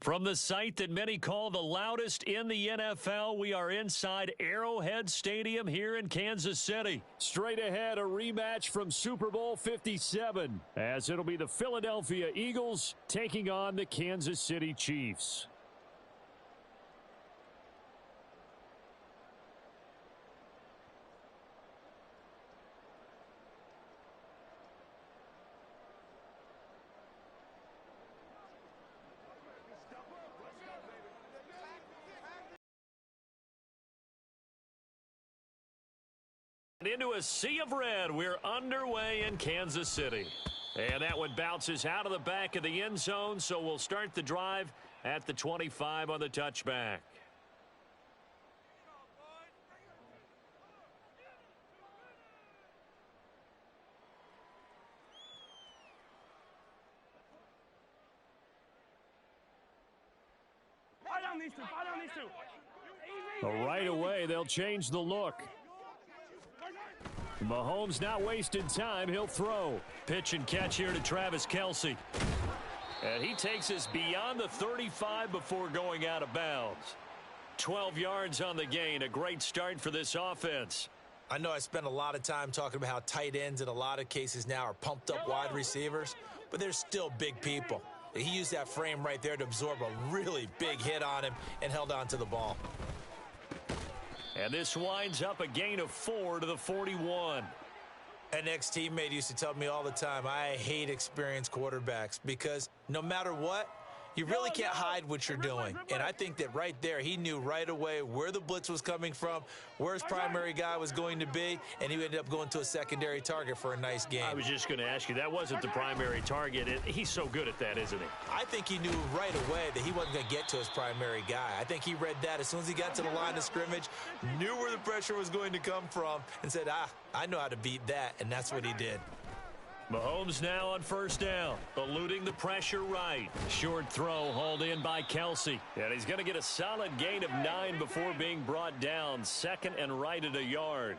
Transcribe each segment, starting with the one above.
From the site that many call the loudest in the NFL, we are inside Arrowhead Stadium here in Kansas City. Straight ahead, a rematch from Super Bowl 57, as it'll be the Philadelphia Eagles taking on the Kansas City Chiefs. Into a sea of red, we're underway in Kansas City. And that one bounces out of the back of the end zone, so we'll start the drive at the 25 on the touchback. Fire down these two. Right away, they'll change the look. Mahomes not wasting time. He'll throw. Pitch and catch here to Travis Kelce. And he takes us beyond the 35 before going out of bounds. 12 yards on the gain. A great start for this offense. I know I spent a lot of time talking about how tight ends in a lot of cases now are pumped up wide receivers, but they're still big people. He used that frame right there to absorb a really big hit on him and held on to the ball. And this winds up a gain of 4 to the 41. An ex-teammate used to tell me all the time, I hate experienced quarterbacks because no matter what, you really can't hide what you're doing. And I think that right there, he knew right away where the blitz was coming from, where his primary guy was going to be, and he ended up going to a secondary target for a nice game. I was just going to ask you, that wasn't the primary target. He's so good at that, isn't he? I think he knew right away that he wasn't going to get to his primary guy. I think he read that as soon as he got to the line of scrimmage, knew where the pressure was going to come from, and said, I know how to beat that, and that's what he did. Mahomes now on first down, eluding the pressure right. Short throw hauled in by Kelce. And he's going to get a solid gain of 9 before being brought down. Second and right at a yard.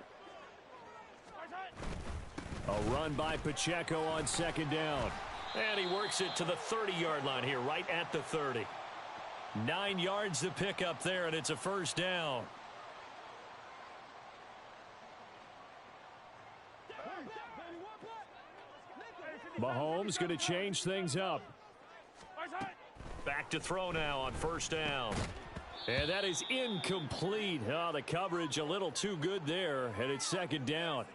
A run by Pacheco on second down. And he works it to the 30-yard line here, right at the 30. 9 yards to pick up there, and it's a first down. Mahomes going to change things up. Back to throw now on first down. And that is incomplete. Oh, the coverage a little too good there, and it's second down.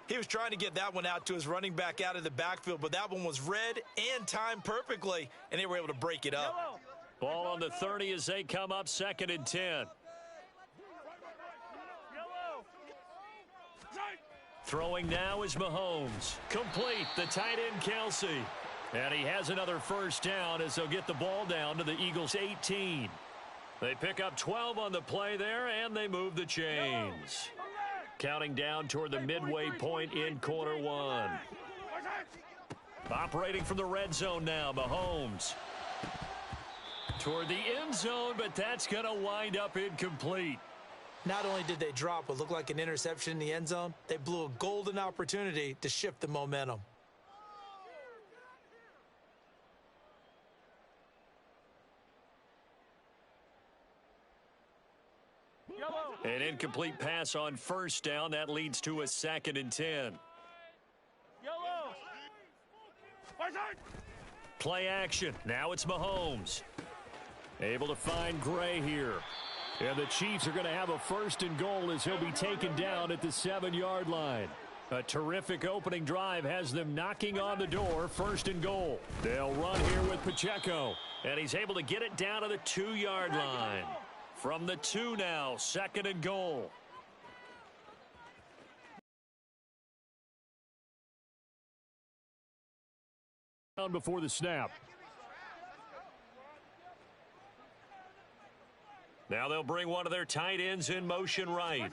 He was trying to get that one out to his running back out of the backfield, but that one was read and timed perfectly, and they were able to break it up. Ball on the 30 as they come up second and 10. Throwing now is Mahomes. Complete, the tight end Kelce. And he has another first down as they'll get the ball down to the Eagles' 18. They pick up 12 on the play there, and they move the chains. Counting down toward the midway point in quarter one. Operating from the red zone now, Mahomes. Toward the end zone, but that's going to wind up incomplete. Not only did they drop what looked like an interception in the end zone, they blew a golden opportunity to shift the momentum. An incomplete pass on first down. That leads to a second and 10. Play action. Now it's Mahomes. Able to find Gray here. And the Chiefs are going to have a first and goal as he'll be taken down at the 7-yard line. A terrific opening drive has them knocking on the door. First and goal. They'll run here with Pacheco. And he's able to get it down to the 2-yard line. From the 2 now, second and goal. Down before the snap. Now they'll bring one of their tight ends in motion right.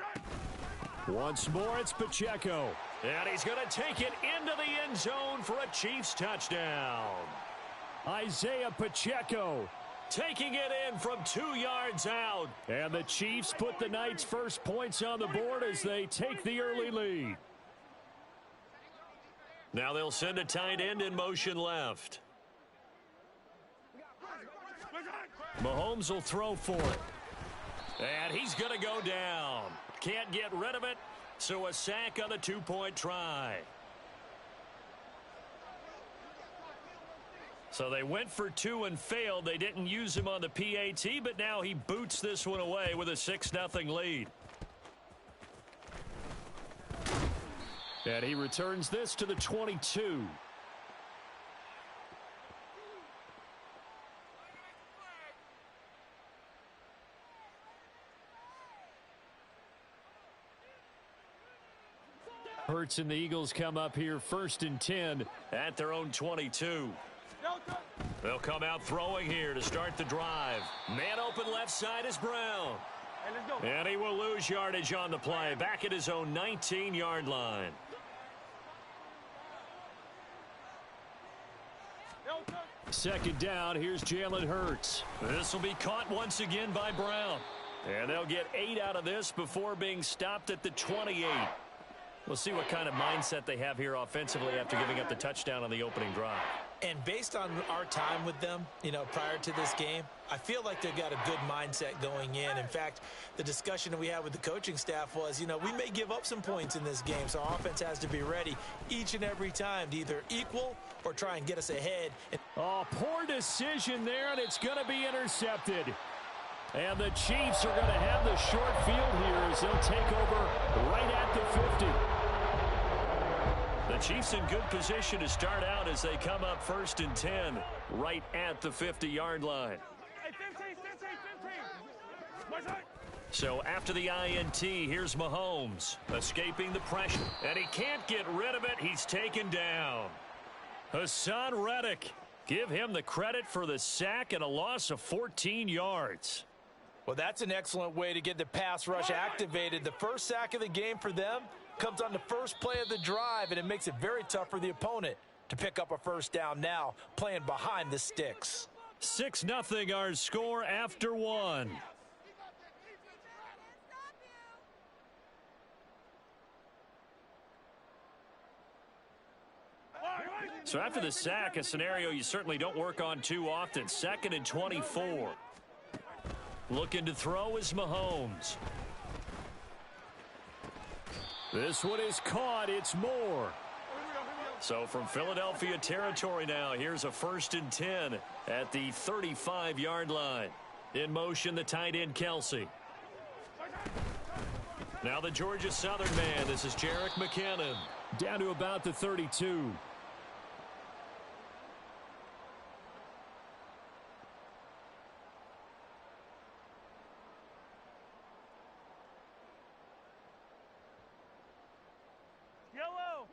Once more, it's Pacheco. And he's going to take it into the end zone for a Chiefs touchdown. Isaiah Pacheco taking it in from 2 yards out. And the Chiefs put the night's first points on the board as they take the early lead. Now they'll send a tight end in motion left. Mahomes will throw for it. And he's going to go down. Can't get rid of it, so a sack on the two-point try. So they went for two and failed. They didn't use him on the PAT, but now he boots this one away with a 6-0 lead. And he returns this to the 22. Hurts and the Eagles come up here 1st and 10 at their own 22. They'll come out throwing here to start the drive. Man open left side is Brown. And he will lose yardage on the play. Back at his own 19-yard line. Second down, here's Jalen Hurts. This will be caught once again by Brown. And they'll get 8 out of this before being stopped at the 28. We'll see what kind of mindset they have here offensively after giving up the touchdown on the opening drive. And based on our time with them, prior to this game, I feel like they've got a good mindset going in. In fact, the discussion that we had with the coaching staff was, we may give up some points in this game, so our offense has to be ready each and every time to either equal or try and get us ahead. Oh, poor decision there, and it's going to be intercepted. And the Chiefs are going to have the short field here as they'll take over right at the 50. The Chiefs in good position to start out as they come up 1st and 10 right at the 50-yard line. So after the INT, here's Mahomes escaping the pressure. And he can't get rid of it. He's taken down. Hassan Reddick. Give him the credit for the sack and a loss of 14 yards. Well, that's an excellent way to get the pass rush activated. The first sack of the game for them comes on the first play of the drive, and it makes it very tough for the opponent to pick up a first down now, playing behind the sticks. 6-0 our score after one. So after the sack, a scenario you certainly don't work on too often. 2nd and 24. Looking to throw is Mahomes. This one is caught. It's Moore. So from Philadelphia territory now, here's a 1st and 10 at the 35-yard line. In motion, the tight end, Kelsey. Now the Georgia Southern man. This is Jerick McKinnon. Down to about the 32.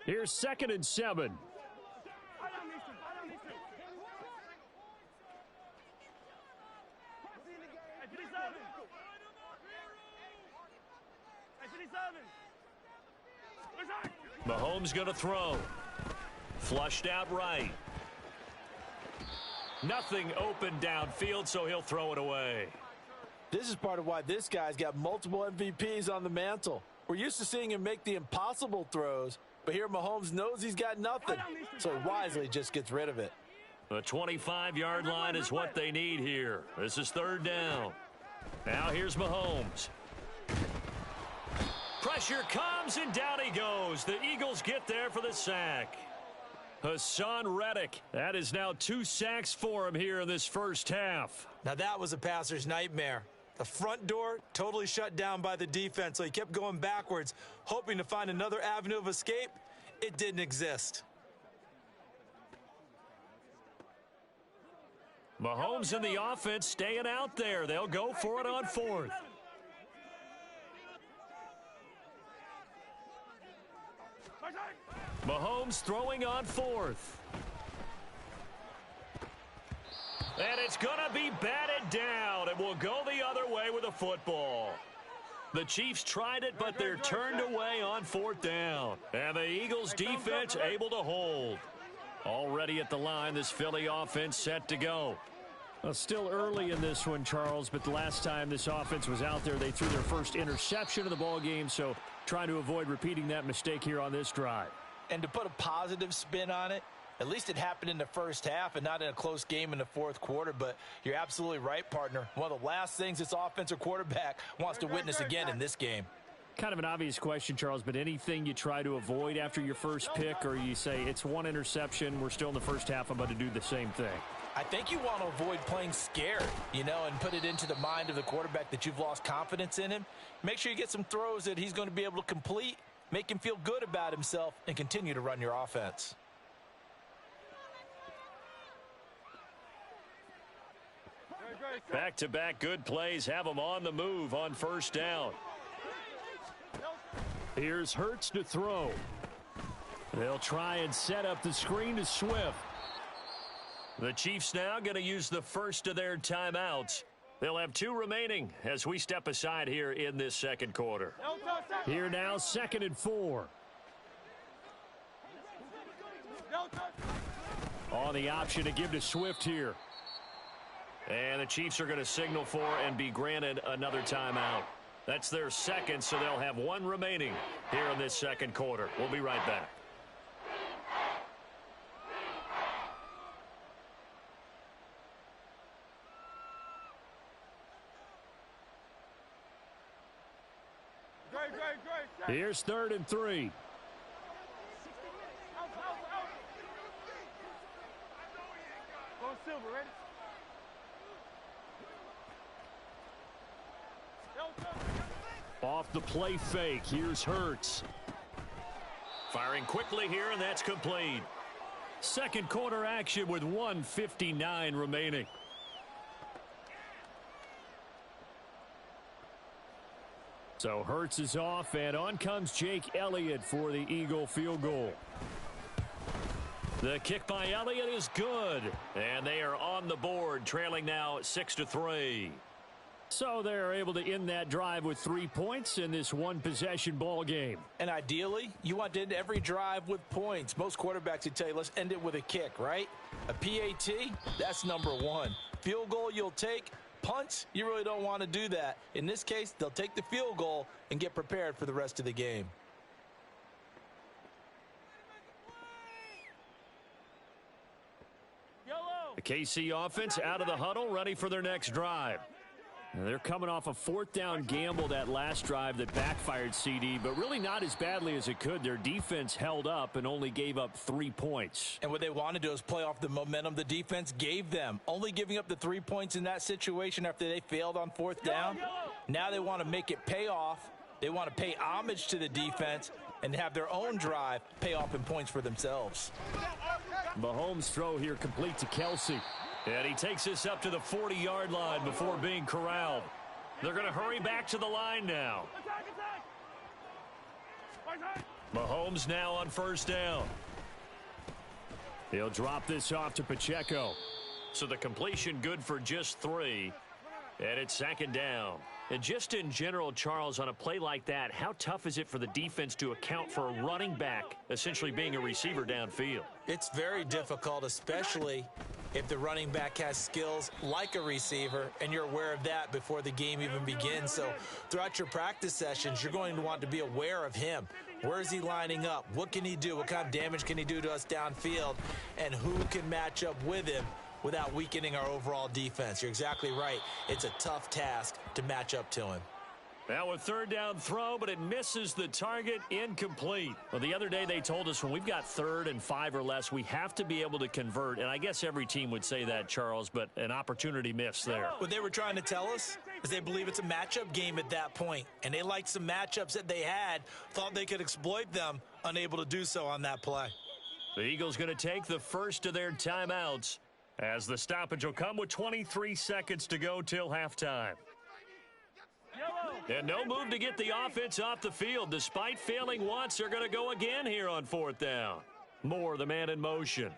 Here's 2nd and 7. Mahomes going to throw. Flushed out right. Nothing open downfield, so he'll throw it away. This is part of why this guy's got multiple MVPs on the mantle. We're used to seeing him make the impossible throws, but here Mahomes knows he's got nothing, so he wisely just gets rid of it. The 25-yard line is what they need here. This is 3rd down. Now here's Mahomes. Pressure comes, and down he goes. The Eagles get there for the sack. Hassan Reddick. That is now 2 sacks for him here in this first half. Now that was a passer's nightmare. The front door totally shut down by the defense, so he kept going backwards, hoping to find another avenue of escape. It didn't exist. Mahomes and the offense staying out there. They'll go for it on 4th. Mahomes throwing on 4th. And it's going to be batted down. It will go the other way with a football. The Chiefs tried it, but they're turned away on 4th down. And the Eagles defense able to hold. Already at the line, this Philly offense set to go. Well, still early in this one, Charles, but the last time this offense was out there, they threw their first interception of the ball game, so trying to avoid repeating that mistake here on this drive. And to put a positive spin on it, At least it happened in the first half and not in a close game in the fourth quarter. But you're absolutely right, partner. One of the last things this offensive quarterback wants to witness again in this game. Kind of an obvious question, Charles, but anything you try to avoid after your first pick, or you say it's one interception, we're still in the first half, I'm about to do the same thing? I think you want to avoid playing scared, and put it into the mind of the quarterback that you've lost confidence in him. Make sure you get some throws that he's going to be able to complete, make him feel good about himself, and continue to run your offense. Back-to-back good plays have them on the move on first down. Here's Hurts to throw. They'll try and set up the screen to Swift. The Chiefs now going to use the first of their timeouts. They'll have 2 remaining as we step aside here in this second quarter. Here now, 2nd and 4. On the option to give to Swift here. And the Chiefs are going to signal for and be granted another timeout. That's their second, so they'll have 1 remaining here in this second quarter. We'll be right back. Here's 3rd and 3. Go Silver, ready? Off the play fake, here's Hurts. Firing quickly here, and that's complete. Second quarter action with 1:59 remaining. So Hurts is off, and on comes Jake Elliott for the Eagle field goal. The kick by Elliott is good, and they are on the board, trailing now 6-3. So they're able to end that drive with 3 points in this one-possession ball game. And ideally, you want to end every drive with points. Most quarterbacks would tell you, let's end it with a kick, right? A PAT, that's number 1. Field goal you'll take. Punts, you really don't want to do that. In this case, they'll take the field goal and get prepared for the rest of the game. The KC offense out of the huddle, ready for their next drive. And they're coming off a 4th down gamble that last drive that backfired, CD, but really not as badly as it could. Their defense held up and only gave up 3 points. And what they want to do is play off the momentum the defense gave them. Only giving up the 3 points in that situation after they failed on 4th down. Now they want to make it pay off. They want to pay homage to the defense and have their own drive pay off in points for themselves. Mahomes' throw here complete to Kelsey. And he takes this up to the 40-yard line before being corralled. They're going to hurry back to the line now. Mahomes now on first down. He'll drop this off to Pacheco. So the completion good for just 3. And it's 2nd down. And just in general, Charles, on a play like that, how tough is it for the defense to account for a running back essentially being a receiver downfield? It's very difficult, especially if the running back has skills like a receiver, and you're aware of that before the game even begins. So throughout your practice sessions, you're going to want to be aware of him. Where is he lining up? What can he do? What kind of damage can he do to us downfield? And who can match up with him without weakening our overall defense? You're exactly right. It's a tough task to match up to him. Now a 3rd down throw, but it misses the target, incomplete. Well, the other day they told us when we've got 3rd and 5 or less, we have to be able to convert. And I guess every team would say that, Charles, but an opportunity missed there. What they were trying to tell us is they believe it's a matchup game at that point. And they liked some matchups that they had, thought they could exploit them, unable to do so on that play. The Eagles going to take the first of their timeouts as the stoppage will come with 23 seconds to go till halftime. And no move to get the offense off the field. Despite failing once, they're going to go again here on 4th down. Moore, the man in motion.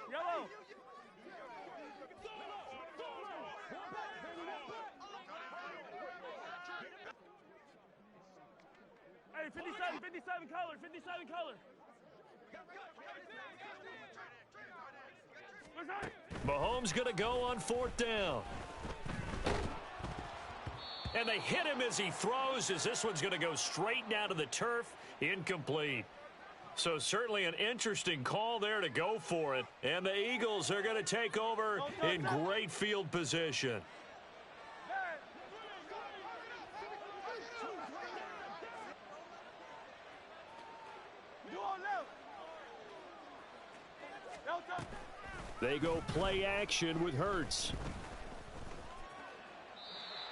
Yellow. Hey, 57 color, 57 color. Mahomes going to go on 4th down. And they hit him as he throws, as this one's going to go straight down to the turf Incomplete. So certainly an interesting call there to go for it. And the Eagles are going to take over in great field position. They go play action with Hurts.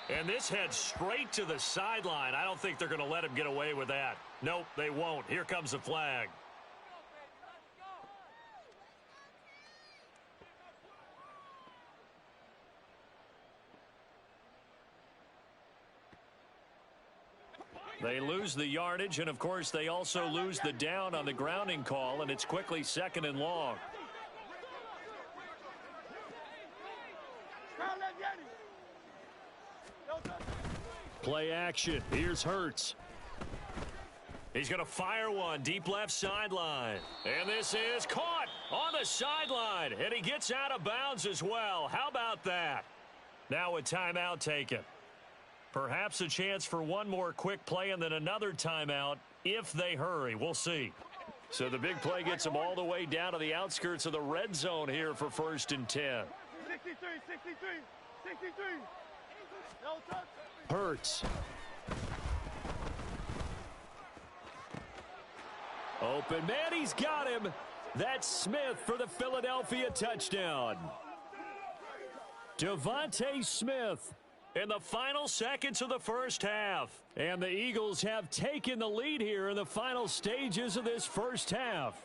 And this heads straight to the sideline. I don't think they're going to let him get away with that. Nope, they won't. Here comes the flag. They lose the yardage, and of course they also lose the down on the grounding call, and it's quickly 2nd and long. Play action. Here's Hurts. He's going to fire one deep left sideline. And this is caught on the sideline. And he gets out of bounds as well. How about that? Now a timeout taken. Perhaps a chance for one more quick play and then another timeout if they hurry. We'll see. So the big play gets them all the way down to the outskirts of the red zone here for 1st and 10. 63. Hurts. Open man, he's got him. That's Smith for the Philadelphia touchdown. Devontae Smith in the final seconds of the first half. And the Eagles have taken the lead here in the final stages of this first half.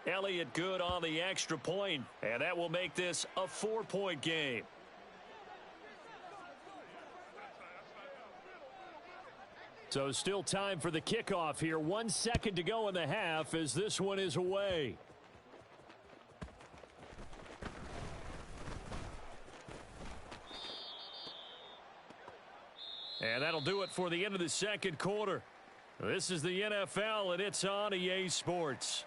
Elliott good on the extra point, and that will make this a 4-point game. So still time for the kickoff here. 1 second to go in the half as this one is away. And that'll do it for the end of the second quarter. This is the NFL, and it's on EA Sports.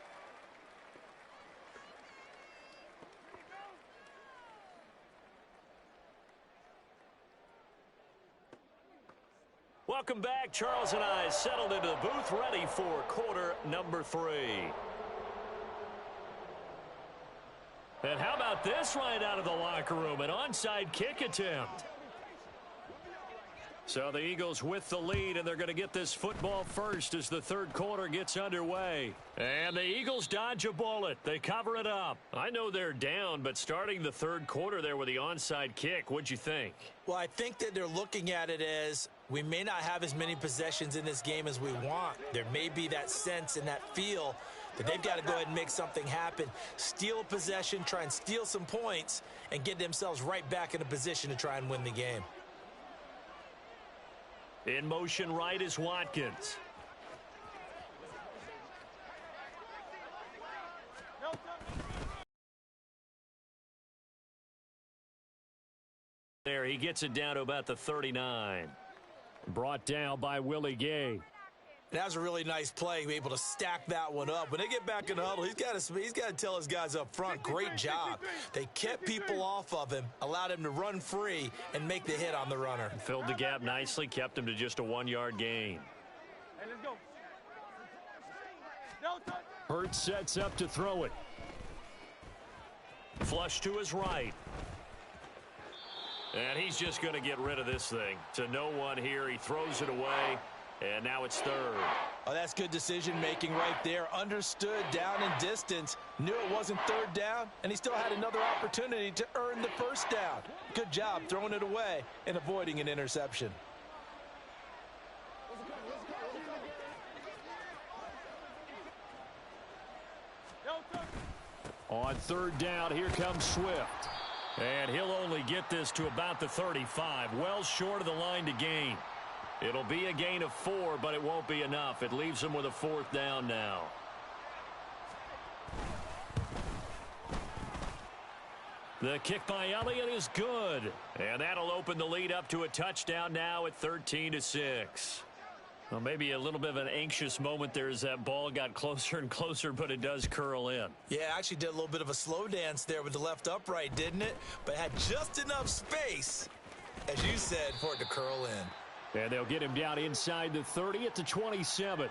Welcome back. Charles and I settled into the booth ready for quarter number 3. And how about this right out of the locker room? An onside kick attempt. So the Eagles with the lead, and they're going to get this football first as the third quarter gets underway. And the Eagles dodge a bullet. They cover it up. I know they're down, but starting the third quarter there with the onside kick, what'd you think? Well, I think that they're looking at it as we may not have as many possessions in this game as we want. There may be that sense and that feel that they've got to go ahead and make something happen, steal a possession, try and steal some points, and get themselves right back in a position to try and win the game. In motion right is Watkins. There, he gets it down to about the 39. Brought down by Willie Gay. That was a really nice play, able to stack that one up. When they get back in the huddle, he's got to tell his guys up front, great job. They kept people off of him, allowed him to run free and make the hit on the runner. Filled the gap nicely, kept him to just a 1-yard gain. Hey, let's go. Hurts sets up to throw it. Flush to his right. And he's just going to get rid of this thing. To no one here, he throws it away. And now it's third. Oh, that's good decision-making right there. Understood down in distance. Knew it wasn't third down, and he still had another opportunity to earn the first down. Good job throwing it away and avoiding an interception. On third down, here comes Swift. And he'll only get this to about the 35. Well short of the line to gain. It'll be a gain of 4, but it won't be enough. It leaves them with a 4th down now. The kick by Elliott is good. And that'll open the lead up to a touchdown now at 13-6. Well, maybe a little bit of an anxious moment there as that ball got closer and closer, but it does curl in. Yeah, actually did a little bit of a slow dance there with the left upright, didn't it? But had just enough space, as you said, for it to curl in. And they'll get him down inside the 30 at the 27.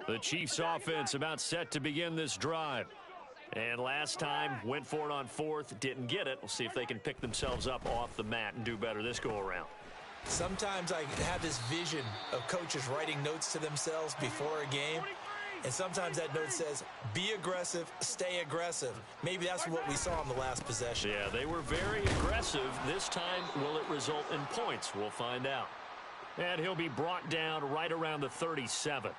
The Chiefs offense about set to begin this drive. And last time, went for it on fourth, didn't get it. We'll see if they can pick themselves up off the mat and do better this go-around. Sometimes I have this vision of coaches writing notes to themselves before a game. And sometimes that note says, be aggressive, stay aggressive. Maybe that's what we saw in the last possession. Yeah, they were very aggressive. This time, will it result in points? We'll find out. And he'll be brought down right around the 37.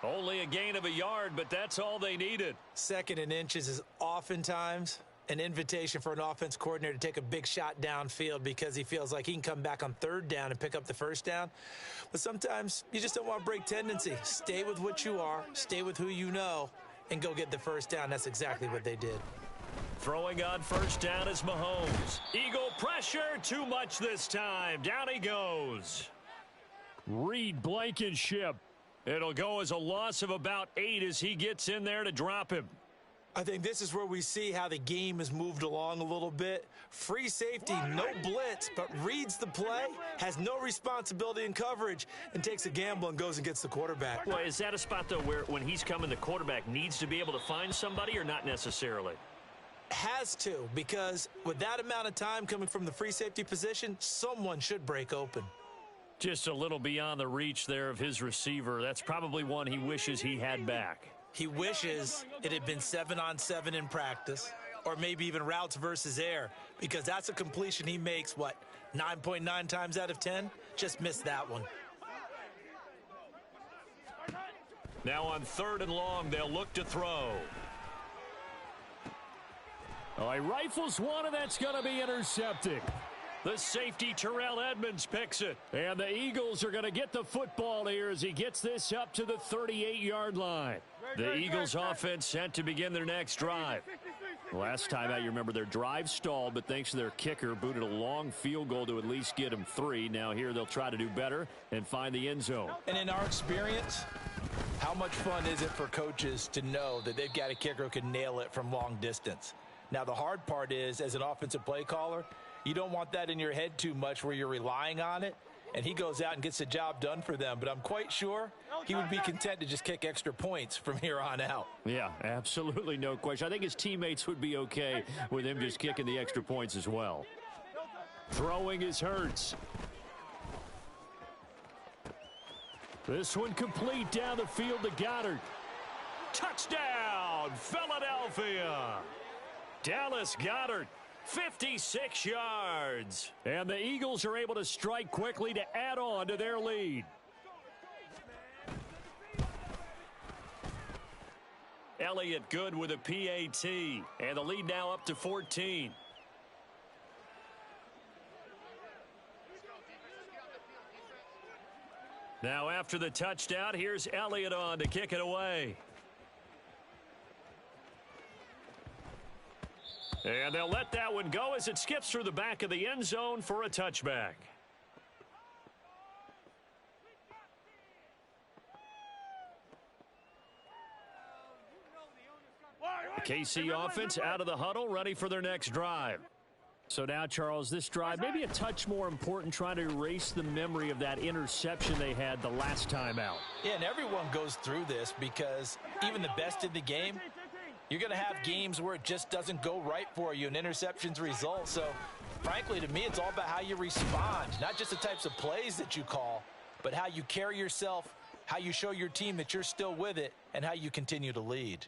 Only a gain of a yard, but that's all they needed. Second and inches is oftentimes an invitation for an offense coordinator to take a big shot downfield because he feels like he can come back on third down and pick up the first down. But sometimes you just don't want to break tendency. Stay with what you are, stay with who you know, and go get the first down. That's exactly what they did. Throwing on first down is Mahomes. Eagle pressure, too much this time. Down he goes. Reed Blankenship. It'll go as a loss of about 8 as he gets in there to drop him. I think this is where we see how the game has moved along a little bit. Free safety, no blitz, but reads the play, has no responsibility in coverage, and takes a gamble and goes and gets the quarterback. Well, is that a spot, though, where when he's coming, the quarterback needs to be able to find somebody or not necessarily? Has to, because with that amount of time coming from the free safety position, someone should break open. Just a little beyond the reach there of his receiver. That's probably one he wishes he had back. He wishes it had been 7-on-7 in practice, or maybe even routes versus air, because that's a completion he makes, 9.9 times out of 10? Just missed that one. Now on 3rd and long, they'll look to throw. Oh, he rifles one, and that's going to be intercepted. The safety, Terrell Edmonds, picks it. And the Eagles are going to get the football here as he gets this up to the 38-yard line. The Eagles offense set to begin their next drive. Last time out, you remember their drive stalled, but thanks to their kicker, booted a long field goal to at least get them 3. Now here they'll try to do better and find the end zone. And in our experience, how much fun is it for coaches to know that they've got a kicker who can nail it from long distance? Now the hard part is, as an offensive play caller, you don't want that in your head too much where you're relying on it, and he goes out and gets the job done for them. But I'm quite sure he would be content to just kick extra points from here on out. Yeah, absolutely no question. I think his teammates would be okay with him just kicking the extra points as well. Throwing is Hurts. This one complete down the field to Goddard. Touchdown, Philadelphia. Dallas Goddard. 56 yards. And the Eagles are able to strike quickly to add on to their lead. Elliott good with a PAT. And the lead now up to 14. Now after the touchdown, here's Elliott on to kick it away. And they'll let that one go as it skips through the back of the end zone for a touchback. The KC offense out of the huddle, ready for their next drive. So now, Charles, this drive maybe a touch more important, trying to erase the memory of that interception they had the last time out. Yeah, and everyone goes through this because even the best in the game, you're going to have games where it just doesn't go right for you and interceptions result. So, frankly, to me, it's all about how you respond, not just the types of plays that you call, but how you carry yourself, how you show your team that you're still with it, and how you continue to lead.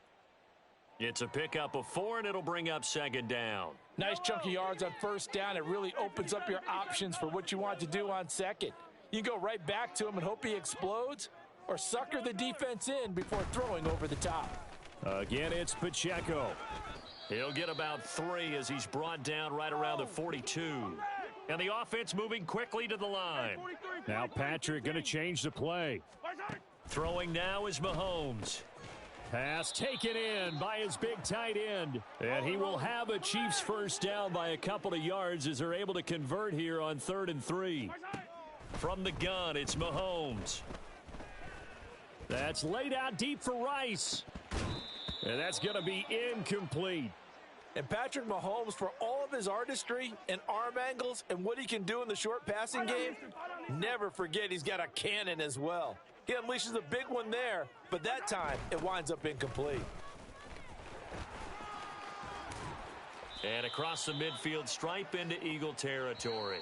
It's a pickup of 4, and it'll bring up 2nd down. Nice chunk of yards on first down. It really opens up your options for what you want to do on second. You go right back to him and hope he explodes, or sucker the defense in before throwing over the top. Again, it's Pacheco. He'll get about 3 as he's brought down right around the 42. And the offense moving quickly to the line. Now Patrick going to change the play. Throwing now is Mahomes. Pass taken in by his big tight end. And he will have a Chiefs first down by a couple of yards as they're able to convert here on 3rd and 3. From the gun, it's Mahomes. That's laid out deep for Rice. And that's going to be incomplete. And Patrick Mahomes, for all of his artistry and arm angles and what he can do in the short passing game, never forget he's got a cannon as well. He unleashes a big one there, but that time it winds up incomplete. And across the midfield stripe into Eagle territory.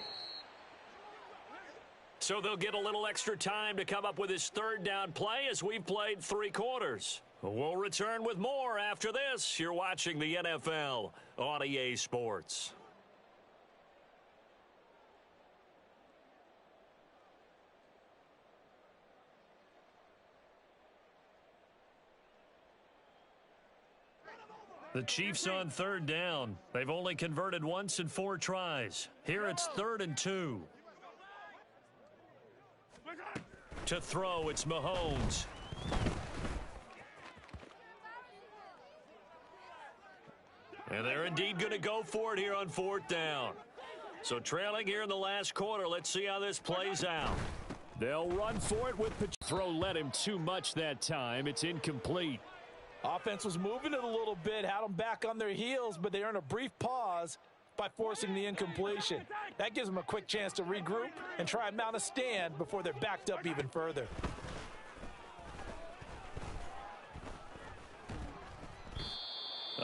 So they'll get a little extra time to come up with his third down play as we've played 3 quarters. We'll return with more after this. You're watching the NFL on EA Sports. The Chiefs on third down. They've only converted once in 4 tries. Here it's 3rd and 2. To throw, it's Mahomes. And they're indeed going to go for it here on 4th down. So trailing here in the last quarter. Let's see how this plays out. They'll run for it with throw led him too much that time. It's incomplete. Offense was moving it a little bit, had them back on their heels, but they earned a brief pause by forcing the incompletion. That gives them a quick chance to regroup and try and mount a stand before they're backed up even further.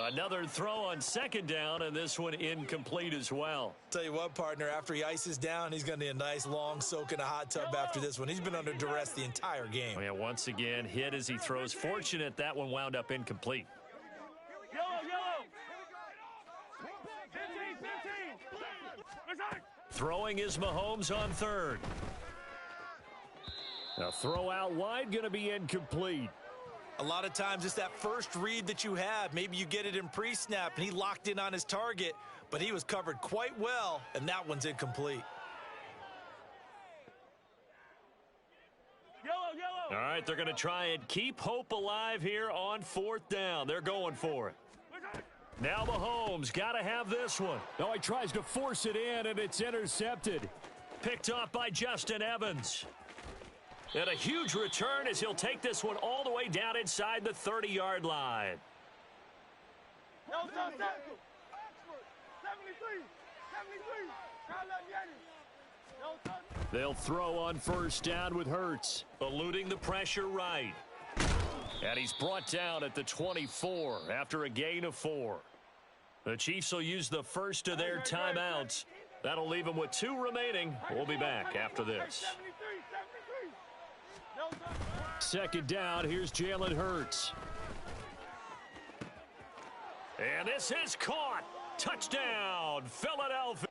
Another throw on 2nd down, and this one incomplete as well. Tell you what, partner, after he ices down, he's going to need a nice long soak in a hot tub after this one. He's been under duress the entire game. Oh, yeah, once again, hit as he throws. Fortunate that one wound up incomplete. Yellow. 15. Throwing is Mahomes on 3rd. A throw out wide, going to be incomplete. A lot of times it's that first read that you have. Maybe you get it in pre-snap, and he locked in on his target, but he was covered quite well, and that one's incomplete. Yellow. All right, they're going to try and keep hope alive here on 4th down. They're going for it. Now Mahomes got to have this one. No, he tries to force it in, and it's intercepted. Picked off by Justin Evans. And a huge return as he'll take this one all the way down inside the 30-yard line. No, 73. They'll throw on 1st down with Hurts, eluding the pressure right. And he's brought down at the 24 after a gain of 4. The Chiefs will use the first of their timeouts. That'll leave them with 2 remaining. We'll be back after this. 2nd down, here's Jalen Hurts. And this is caught. Touchdown, Philadelphia.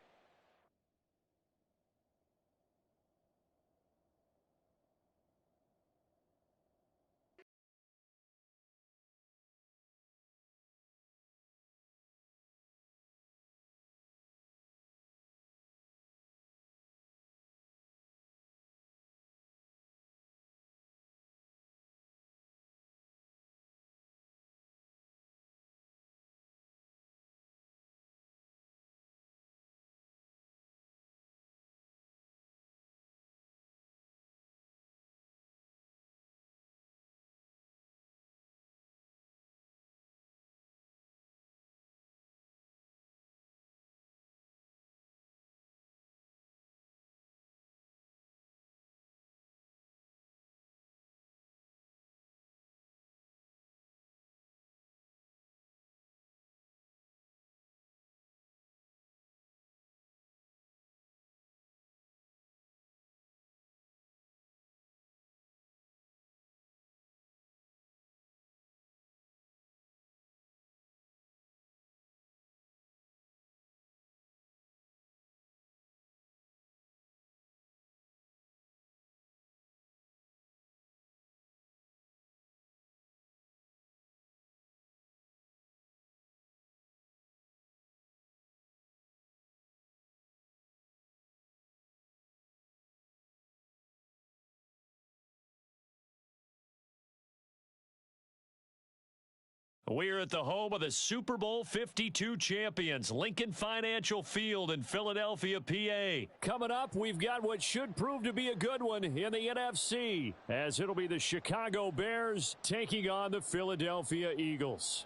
We're at the home of the Super Bowl 52 champions, Lincoln Financial Field in Philadelphia, PA. Coming up, we've got what should prove to be a good one in the NFC, as it'll be the Chicago Bears taking on the Philadelphia Eagles.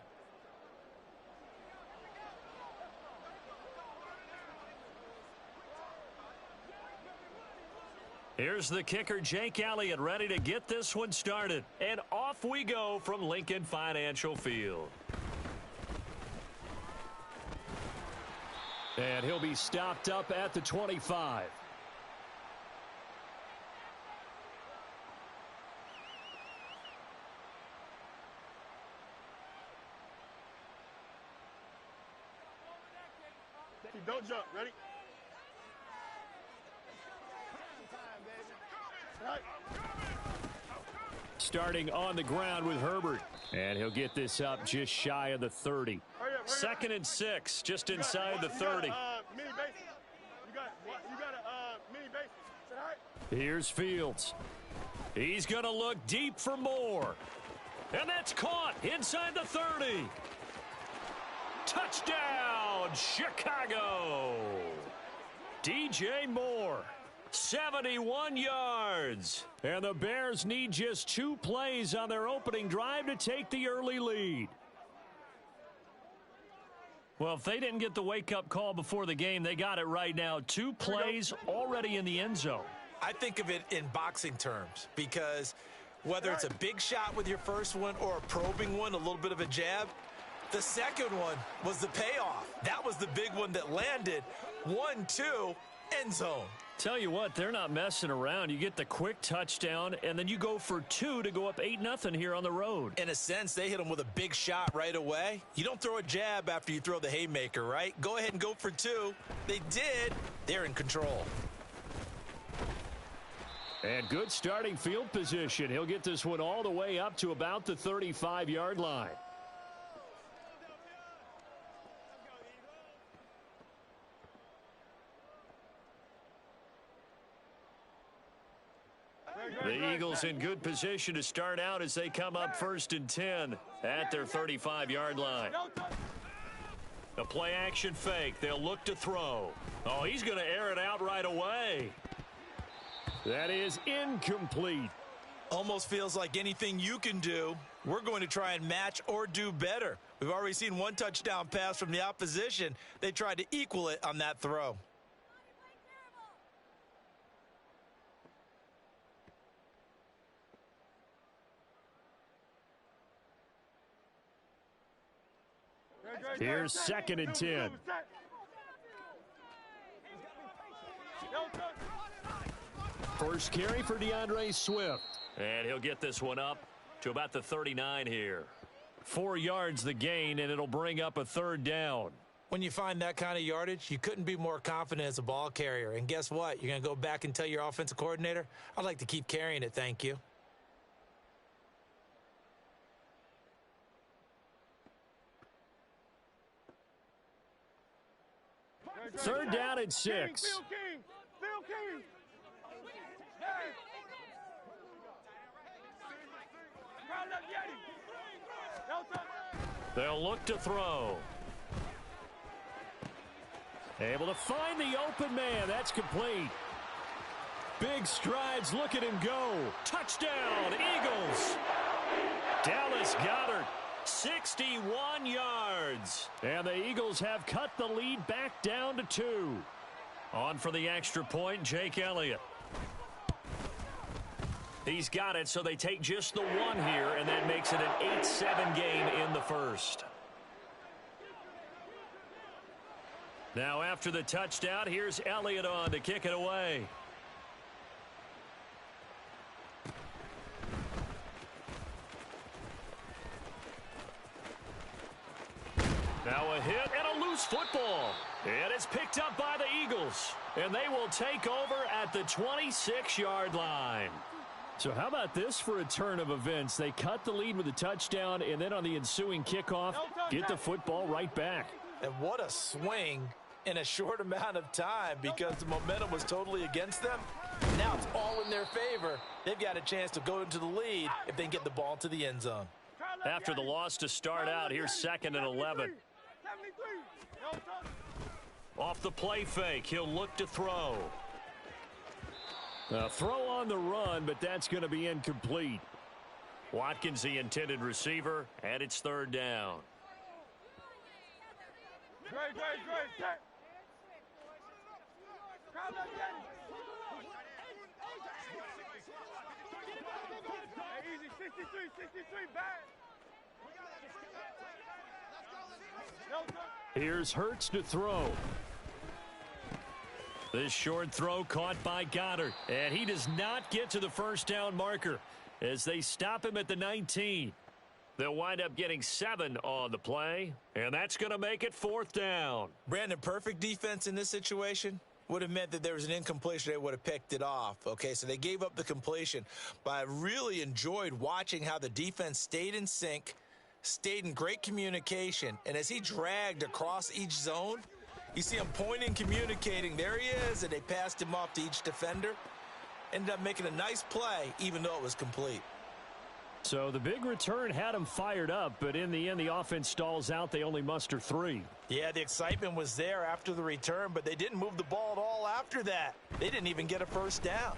Here's the kicker, Jake Elliott, ready to get this one started. And off we go from Lincoln Financial Field. And he'll be stopped up at the 25. Don't jump. Ready? Starting on the ground with Herbert. And he'll get this up just shy of the 30. Hurry up. 2nd and 6, just inside the 30. Mini base. You got a mini base. Is that all right? Here's Fields. He's going to look deep for more. And that's caught inside the 30. Touchdown, Chicago. DJ Moore. 71 yards. And the Bears need just 2 plays on their opening drive to take the early lead. Well, if they didn't get the wake-up call before the game, they got it right now. 2 plays already in the end zone. I think of it in boxing terms, because whether it's a big shot with your first one or a probing one, a little bit of a jab, the second one was the payoff. That was the big one that landed. 1-2, end zone. Tell you what, they're not messing around. You get the quick touchdown, and then you go for 2 to go up 8-0 here on the road. In a sense, they hit him with a big shot right away. You don't throw a jab after you throw the haymaker, right? Go ahead and go for 2. They did. They're in control. And good starting field position. He'll get this one all the way up to about the 35-yard line. The Eagles in good position to start out as they come up 1st and 10 at their 35-yard line. A play-action fake. They'll look to throw. Oh, he's going to air it out right away. That is incomplete. Almost feels like anything you can do, we're going to try and match or do better. We've already seen 1 touchdown pass from the opposition. They tried to equal it on that throw. Here's 2nd and 10. First carry for DeAndre Swift. And he'll get this one up to about the 39 here. 4 yards the gain, and it'll bring up a 3rd down. When you find that kind of yardage, you couldn't be more confident as a ball carrier. And guess what? You're going to go back and tell your offensive coordinator, I'd like to keep carrying it, thank you. Third down and 6. Phil King. They'll look to throw. Able to find the open man. That's complete. Big strides. Look at him go. Touchdown, Eagles. Dallas Goedert. 61 yards. And the Eagles have cut the lead back down to 2. On for the extra point, Jake Elliott. He's got it, so they take just the 1 here, and that makes it an 8-7 game in the first. Now after the touchdown, here's Elliott on to kick it away. Now a hit and a loose football. And it's picked up by the Eagles. And they will take over at the 26-yard line. So how about this for a turn of events? They cut the lead with a touchdown, and then on the ensuing kickoff, get the football right back. And what a swing in a short amount of time, because the momentum was totally against them. Now it's all in their favor. They've got a chance to go into the lead if they can get the ball to the end zone. after the loss to start out. Here's 2nd and 11. Off the play fake, he'll look to throw. A throw on the run, but that's going to be incomplete. Watkins, the intended receiver, and it's 3rd down. Great. Easy, 63, back. Here's Hurts to throw. This short throw caught by Goddard, and he does not get to the 1st down marker as they stop him at the 19. They'll wind up getting 7 on the play, and that's going to make it 4th down. Brandon, perfect defense in this situation would have meant that there was an incompletion. They would have picked it off. Okay, so they gave up the completion, but I really enjoyed watching how the defense stayed in sync, stayed in great communication, and as he dragged across each zone, you see him pointing, communicating. There he is, and they passed him off to each defender. Ended up making a nice play, even though it was complete. So the big return had him fired up, but in the end, the offense stalls out. They only muster 3. Yeah, the excitement was there after the return, but they didn't move the ball at all after that. They didn't even get a 1st down.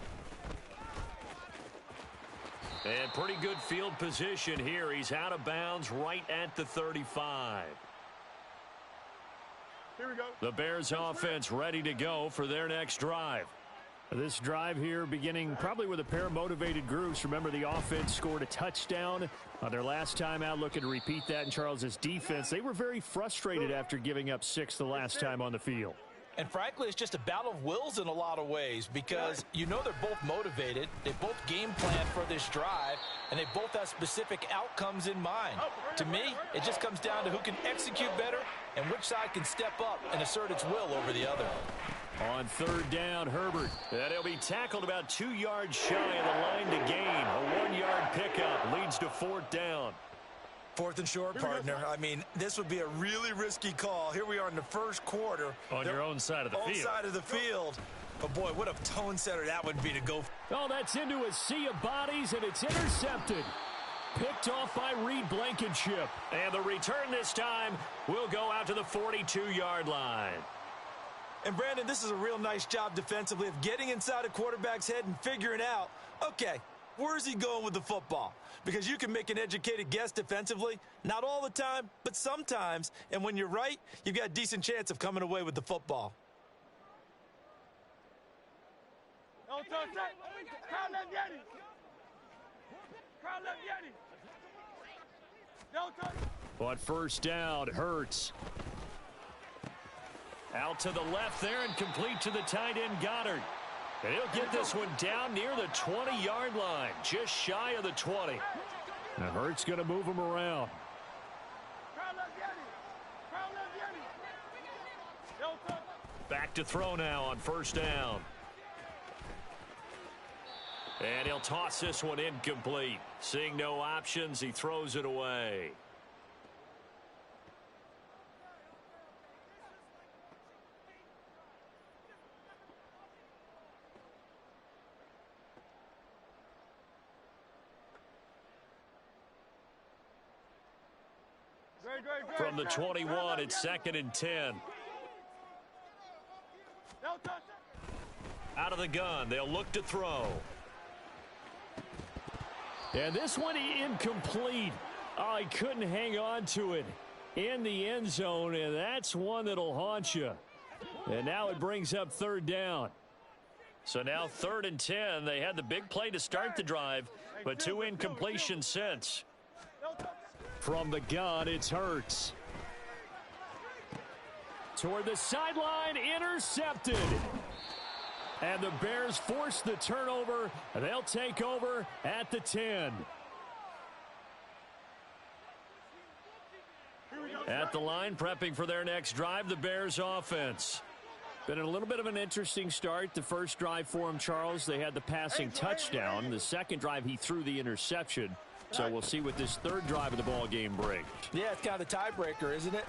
And pretty good field position here. He's out of bounds right at the 35. Here we go. The Bears offense ready to go for their next drive. This drive here beginning probably with a pair of motivated groups. Remember, the offense scored a touchdown on their last time out, looking to repeat that in Charles's defense. They were very frustrated after giving up 6 the last time on the field. And frankly, it's just a battle of wills in a lot of ways because you know they're both motivated. They both game plan for this drive, and they both have specific outcomes in mind. To me, it just comes down to who can execute better and which side can step up and assert its will over the other. On 3rd down, Herbert. And he'll be tackled about 2 yards shy of the line to gain. A 1-yard pickup leads to 4th down. 4th and short, partner. I mean, this would be a really risky call. Here we are in the 1st quarter. On your own side of the field. Side of the field. But, boy, what a tone setter that would be to go. Oh, that's into a sea of bodies, and it's intercepted. Picked off by Reed Blankenship. And the return this time will go out to the 42-yard line. And, Brandon, this is a real nice job defensively of getting inside a quarterback's head and figuring out, okay, where's he going with the football? Because you can make an educated guess defensively, not all the time, but sometimes. And when you're right, you've got a decent chance of coming away with the football. On 1st down, Hurts. Out to the left there and complete to the tight end, Goddard. And he'll get this one down near the 20-yard line, just shy of the 20. Now Hurts going to move him around. Back to throw now on 1st down. And he'll toss this one incomplete. Seeing no options, he throws it away. From the 21, it's 2nd and 10. Out of the gun, they'll look to throw. And this one incomplete. Oh, he couldn't hang on to it in the end zone, and that's one that'll haunt you. And now it brings up 3rd down. So now 3rd and 10. They had the big play to start the drive, but 2 incompletions since. From the gun, it's Hurts. Toward the sideline, intercepted. And the Bears force the turnover. They'll take over at the 10. At the line, prepping for their next drive, the Bears offense. Been a little bit of an interesting start. The first drive for him, Charles, they had the passing touchdown. The second drive, he threw the interception. So we'll see what this 3rd drive of the ball game brings. Yeah, it's kind of a tiebreaker, isn't it?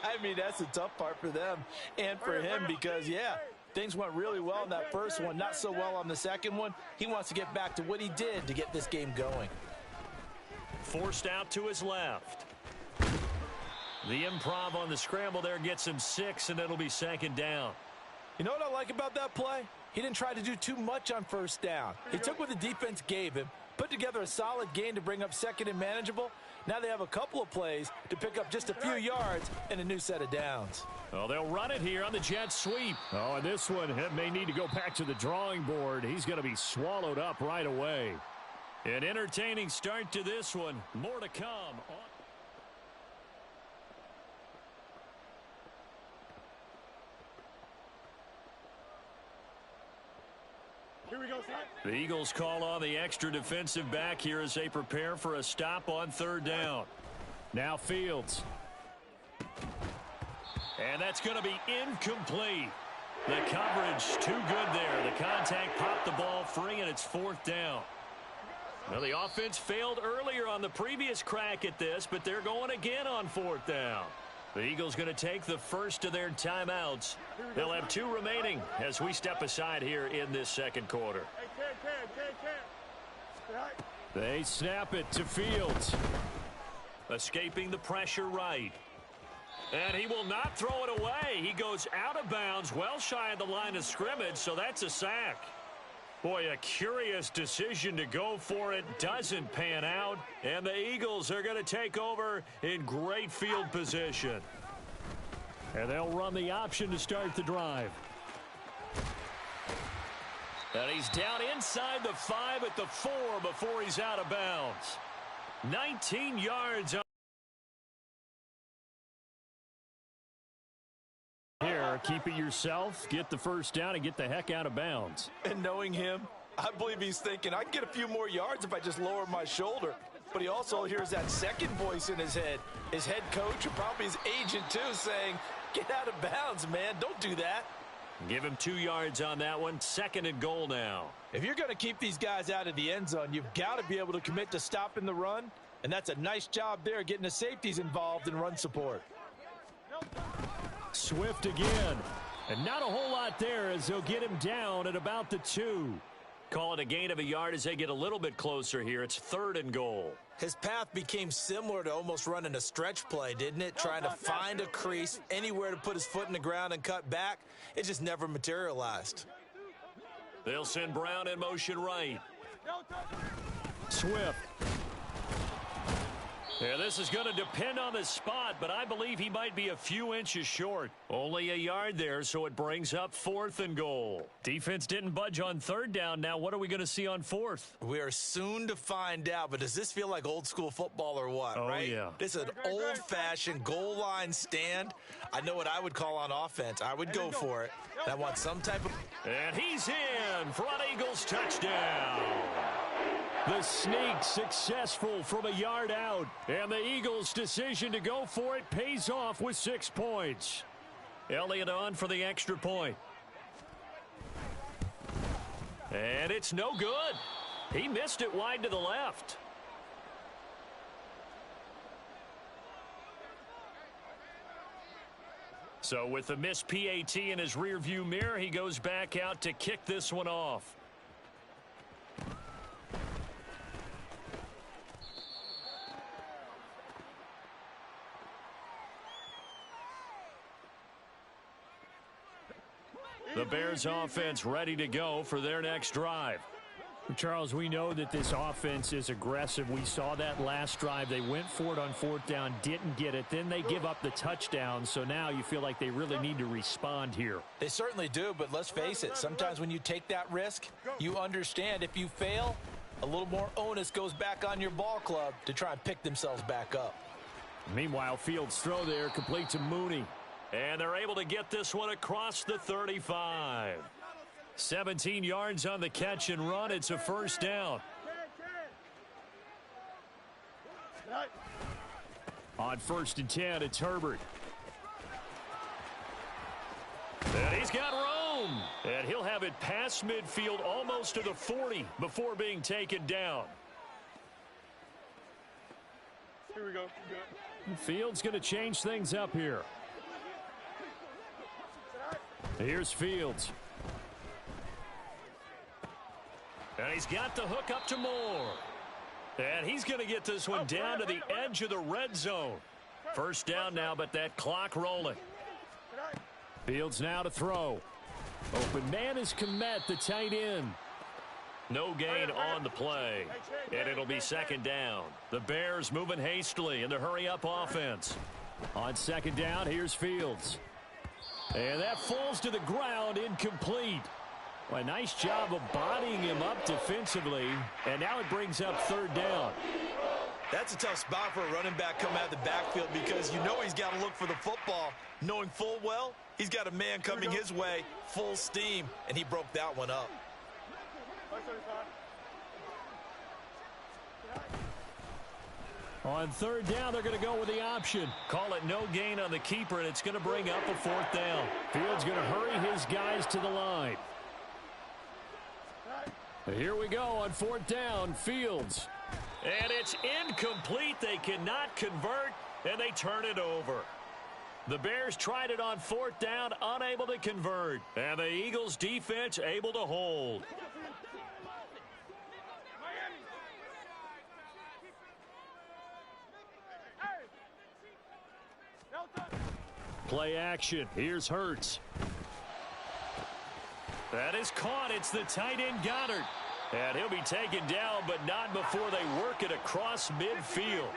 I mean, that's the tough part for them and for him because, yeah, things went really well in that first one, not so well on the second one. He wants to get back to what he did to get this game going. forced out to his left. The improv on the scramble there gets him 6, and it'll be second down. You know what I like about that play? He didn't try to do too much on first down. He took what the defense gave him, put together a solid gain to bring up second and manageable. Now they have a couple of plays to pick up just a few yards and a new set of downs. Oh, they'll run it here on the jet sweep. Oh, and this one may need to go back to the drawing board. He's going to be swallowed up right away. An entertaining start to this one. More to come. Here we go, son. The Eagles call on the extra defensive back here as they prepare for a stop on third down. Now Fields. And that's going to be incomplete. The coverage too good there. The contact popped the ball free, and it's fourth down. Well, the offense failed earlier on the previous crack at this, but they're going again on fourth down. The Eagles going to take the first of their timeouts. They'll have 2 remaining as we step aside here in this second quarter. They snap it to Fields. Escaping the pressure right. And he will not throw it away. He goes out of bounds, well shy of the line of scrimmage, so that's a sack. Boy, a curious decision to go for it. Doesn't pan out. And the Eagles are going to take over in great field position. And they'll run the option to start the drive. And he's down inside the 5 at the 4 before he's out of bounds. 19 yards on. Here, keep it yourself, get the first down, and get the heck out of bounds. And knowing him, I believe he's thinking, I can get a few more yards if I just lower my shoulder. But he also hears that second voice in his head, his head coach, and probably his agent too, saying, get out of bounds, man. Don't do that. Give him 2 yards on that one. Second and goal now. If you're going to keep these guys out of the end zone, you've got to be able to commit to stopping the run. And that's a nice job there, getting the safeties involved in run support. Swift again. And not a whole lot there as they'll get him down at about the 2. Call it a gain of a yard as they get a little bit closer here. It's third and goal. His path became similar to almost running a stretch play, didn't it? Trying to find a crease, anywhere to put his foot in the ground and cut back. It just never materialized. They'll send Brown in motion right. Swift. Yeah, this is going to depend on the spot, but I believe he might be a few inches short. Only a yard there, so it brings up fourth and goal. Defense didn't budge on third down. Now what are we going to see on fourth? We are soon to find out, but does this feel like old school football or what, right? Yeah. This is an old-fashioned goal line stand. I know what I would call on offense. I would go for it. I want some type of... And he's in. Front Eagles touchdown. The sneak successful from a yard out. And the Eagles' decision to go for it pays off with 6 points. Elliott on for the extra point. And it's no good. He missed it wide to the left. So with the missed PAT in his rearview mirror, he goes back out to kick this one off. The Bears offense ready to go for their next drive. Charles, we know that this offense is aggressive. We saw that last drive. They went for it on fourth down, didn't get it. Then they give up the touchdown, so now you feel like they really need to respond here. They certainly do, but let's face it. Sometimes when you take that risk, you understand if you fail, a little more onus goes back on your ball club to try and pick themselves back up. Meanwhile, Fields' throw there complete to Mooney. And they're able to get this one across the 35. 17 yards on the catch and run. It's a first down. On 1st and 10, it's Herbert. And he's got room. And he'll have it past midfield almost to the 40 before being taken down. Here we go. Fields going to change things up here. Here's Fields. And he's got the hook up to Moore. And he's going to get this one down to the edge of the red zone. First down now, but that clock rolling. Fields now to throw. Open man is Komet, the tight end. No gain on the play, and it'll be second down. The Bears moving hastily in the hurry-up offense. On second down, here's Fields. And that falls to the ground, incomplete. Well, a nice job of bodying him up defensively, and now it brings up third down. That's a tough spot for a running back coming out of the backfield because you know he's got to look for the football, knowing full well he's got a man coming his way, full steam, and he broke that one up. On third down, they're going to go with the option. Call it no gain on the keeper, and it's going to bring up a fourth down. Fields going to hurry his guys to the line. Here we go on fourth down, Fields. And it's incomplete. They cannot convert, and they turn it over. The Bears tried it on fourth down, unable to convert. And the Eagles defense able to hold. Play action. Here's Hurts. That is caught. It's the tight end Goddard. And he'll be taken down, but not before they work it across midfield.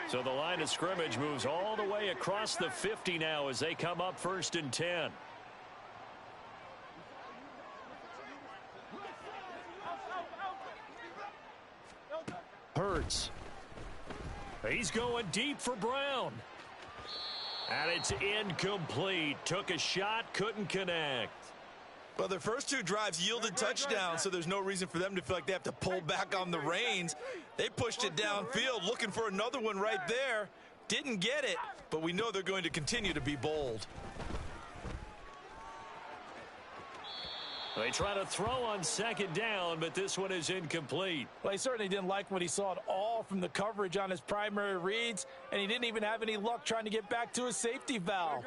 So the line of scrimmage moves all the way across the 50 now as they come up first and 10. Hurts. He's going deep for Brown. And it's incomplete. Took a shot, couldn't connect. Well, their first two drives yielded touchdowns, so there's no reason for them to feel like they have to pull back on the reins. They pushed it downfield, looking for another one right there. Didn't get it, but we know they're going to continue to be bold. They try to throw on second down, but this one is incomplete. Well, he certainly didn't like what he saw at all from the coverage on his primary reads, and he didn't even have any luck trying to get back to his safety valve.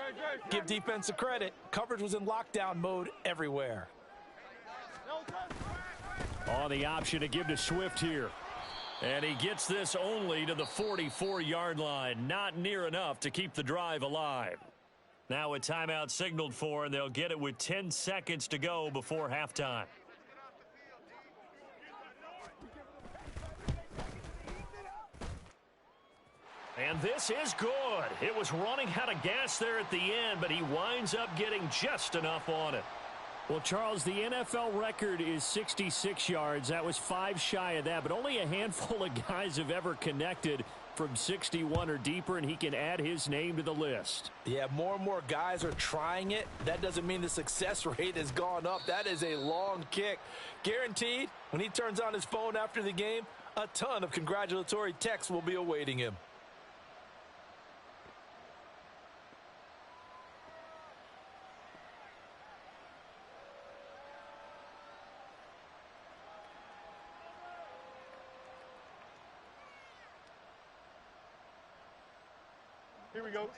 Give defense a credit. Coverage was in lockdown mode everywhere. On the option to give to Swift here. And he gets this only to the 44-yard line. Not near enough to keep the drive alive. Now a timeout signaled for, and they'll get it with 10 seconds to go before halftime. And this is good. It was running out of gas there at the end, but he winds up getting just enough on it. Well, Charles, the NFL record is 66 yards. That was 5 shy of that, but only a handful of guys have ever connected from 61 or deeper, and he can add his name to the list. Yeah, more and more guys are trying it. That doesn't mean the success rate has gone up. That is a long kick. Guaranteed, when he turns on his phone after the game, a ton of congratulatory texts will be awaiting him. Here we go.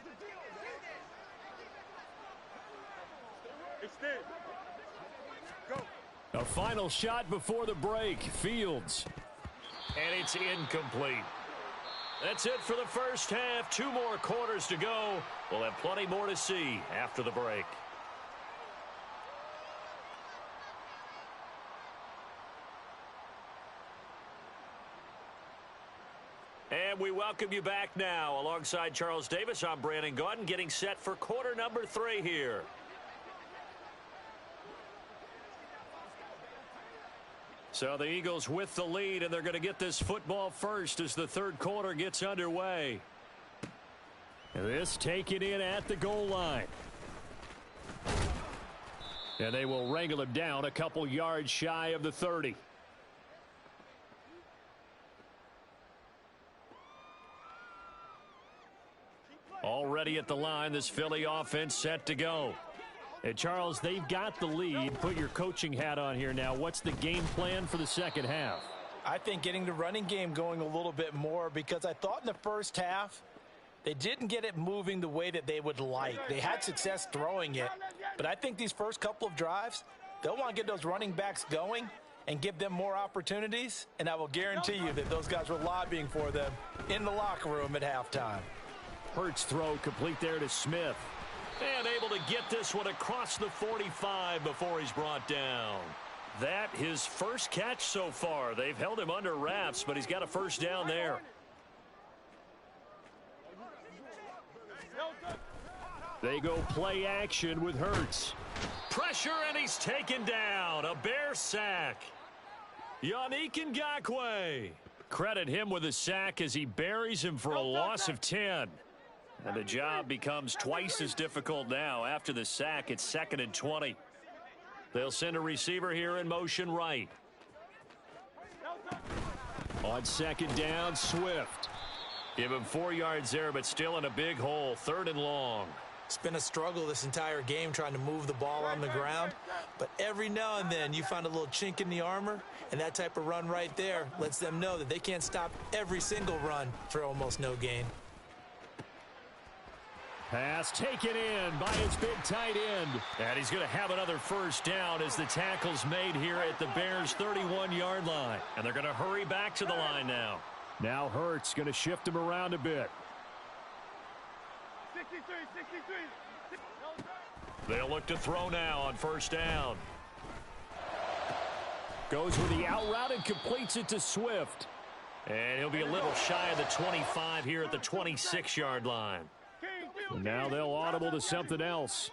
Extend. Go. A final shot before the break. Fields. And it's incomplete. That's it for the first half. 2 more quarters to go. We'll have plenty more to see after the break. And we welcome you back now. Alongside Charles Davis, I'm Brandon Gaudin, getting set for quarter number 3 here. So the Eagles with the lead, and they're going to get this football first as the third quarter gets underway. And this taken in at the goal line. And they will wrangle him down a couple yards shy of the 30. Already at the line, this Philly offense set to go. And Charles, they've got the lead. Put your coaching hat on here now. What's the game plan for the second half? I think getting the running game going a little bit more, because I thought in the first half they didn't get it moving the way that they would like. They had success throwing it, but I think these first couple of drives, they'll want to get those running backs going and give them more opportunities, and I will guarantee you that those guys were lobbying for them in the locker room at halftime. Hurts throw complete there to Smith. And able to get this one across the 45 before he's brought down. That his first catch so far. They've held him under wraps, but he's got a first down there. They go play action with Hurts. Pressure, and he's taken down. A Bear sack. Yannick Ngakoue. Credit him with a sack as he buries him for a loss of 10. And the job becomes twice as difficult now. After the sack, it's 2nd and 20. They'll send a receiver here in motion right. On 2nd down, Swift. Give him 4 yards there, but still in a big hole. 3rd and long. It's been a struggle this entire game trying to move the ball on the ground. But every now and then you find a little chink in the armor, and that type of run right there lets them know that they can't stop every single run for almost no gain. Pass taken in by his big tight end. And he's going to have another first down as the tackle's made here at the Bears' 31-yard line. And they're going to hurry back to the line now. Now Hurts going to shift him around a bit. 63. They'll look to throw now on first down. Goes with the out route and completes it to Swift. And he'll be a little shy of the 25 here at the 26-yard line. And now they'll audible to something else.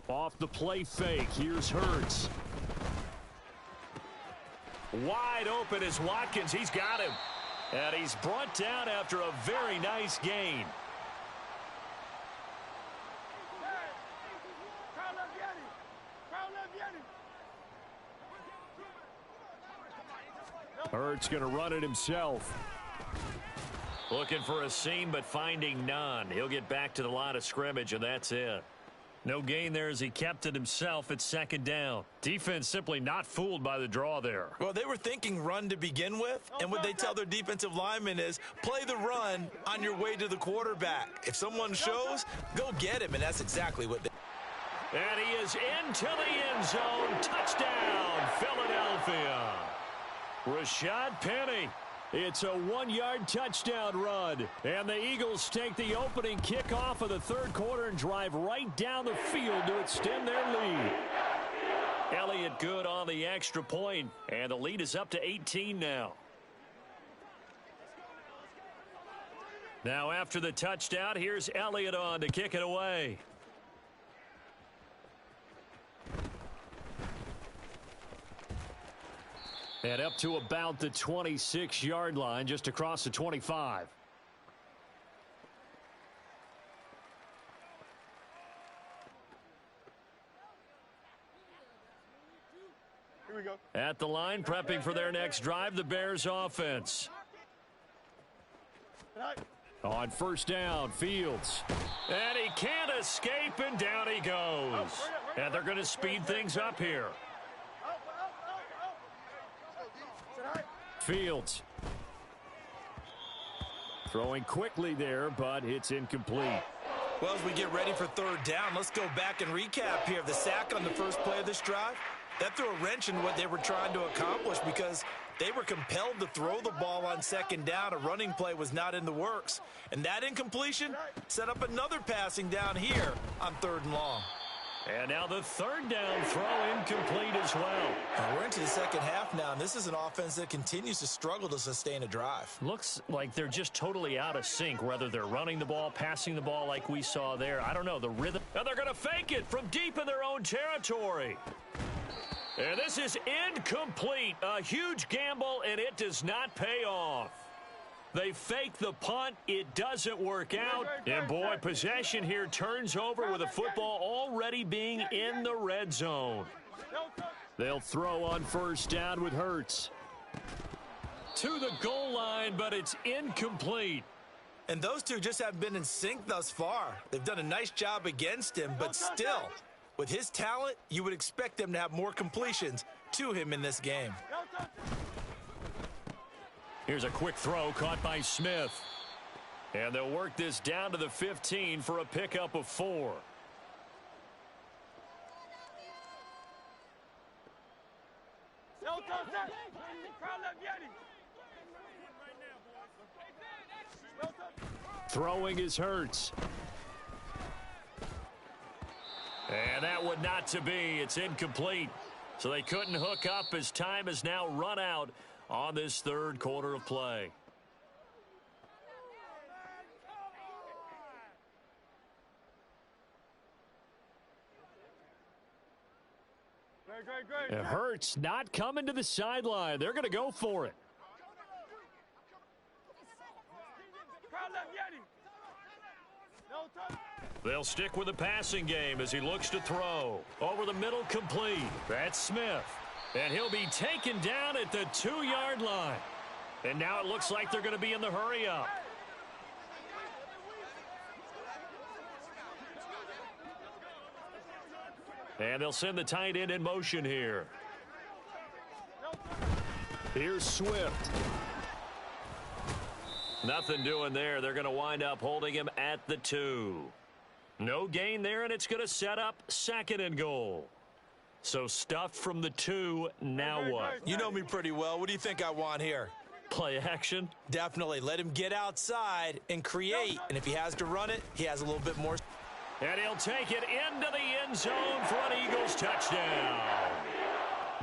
Off the play fake, here's Hurts. Wide open is Watkins. He's got him. And he's brought down after a very nice gain. Hurts going to run it himself. Looking for a seam, but finding none. He'll get back to the line of scrimmage, and that's it. No gain there as he kept it himself at 2nd down. Defense simply not fooled by the draw there. Well, they were thinking run to begin with, and what they tell their defensive linemen is play the run on your way to the quarterback. If someone shows, go get him, and that's exactly what they. And he is into the end zone. Touchdown, Philadelphia. Rashad Penny. It's a 1-yard touchdown run. And the Eagles take the opening kickoff of the 3rd quarter and drive right down the field to extend their lead. Elliott good on the extra point, and the lead is up to 18 now. Now after the touchdown, here's Elliott on to kick it away. And up to about the 26-yard line, just across the 25. Here we go. At the line, prepping for their next drive, the Bears offense. On first down, Fields. And he can't escape, and down he goes. And they're going to speed things up here. Fields. Throwing quickly there, but it's incomplete. Well, as we get ready for 3rd down, let's go back and recap here. The sack on the first play of this drive, that threw a wrench in what they were trying to accomplish because they were compelled to throw the ball on 2nd down. A running play was not in the works. And that incompletion set up another passing down here on 3rd and long. And now the 3rd down throw incomplete as well. And we're into the 2nd half now, and this is an offense that continues to struggle to sustain a drive. Looks like they're just totally out of sync, whether they're running the ball, passing the ball like we saw there. I don't know, the rhythm. And they're going to fake it from deep in their own territory. And this is incomplete. A huge gamble, and it does not pay off. They fake the punt. It doesn't work out. And, boy, possession here turns over with the football already being in the red zone. They'll throw on first down with Hurts. To the goal line, but it's incomplete. And those two just haven't been in sync thus far. They've done a nice job against him, but still, with his talent, you would expect them to have more completions to him in this game. Here's a quick throw caught by Smith. And they'll work this down to the 15 for a pickup of 4. Throwing is Hurts. And that would not to be. It's incomplete. So they couldn't hook up as time has now run out on this third quarter of play. And Hurts not coming to the sideline. They're going to go for it. They'll stick with the passing game as he looks to throw. Over the middle, complete. That's Smith. And he'll be taken down at the 2-yard line. And now it looks like they're going to be in the hurry-up. And they'll send the tight end in motion here. Here's Swift. Nothing doing there. They're going to wind up holding him at the 2. No gain there, and it's going to set up 2nd and goal. So stuffed from the 2, now what? You know me pretty well. What do you think I want here? Play action? Definitely. Let him get outside and create. And if he has to run it, he has a little bit more. And he'll take it into the end zone for an Eagles touchdown.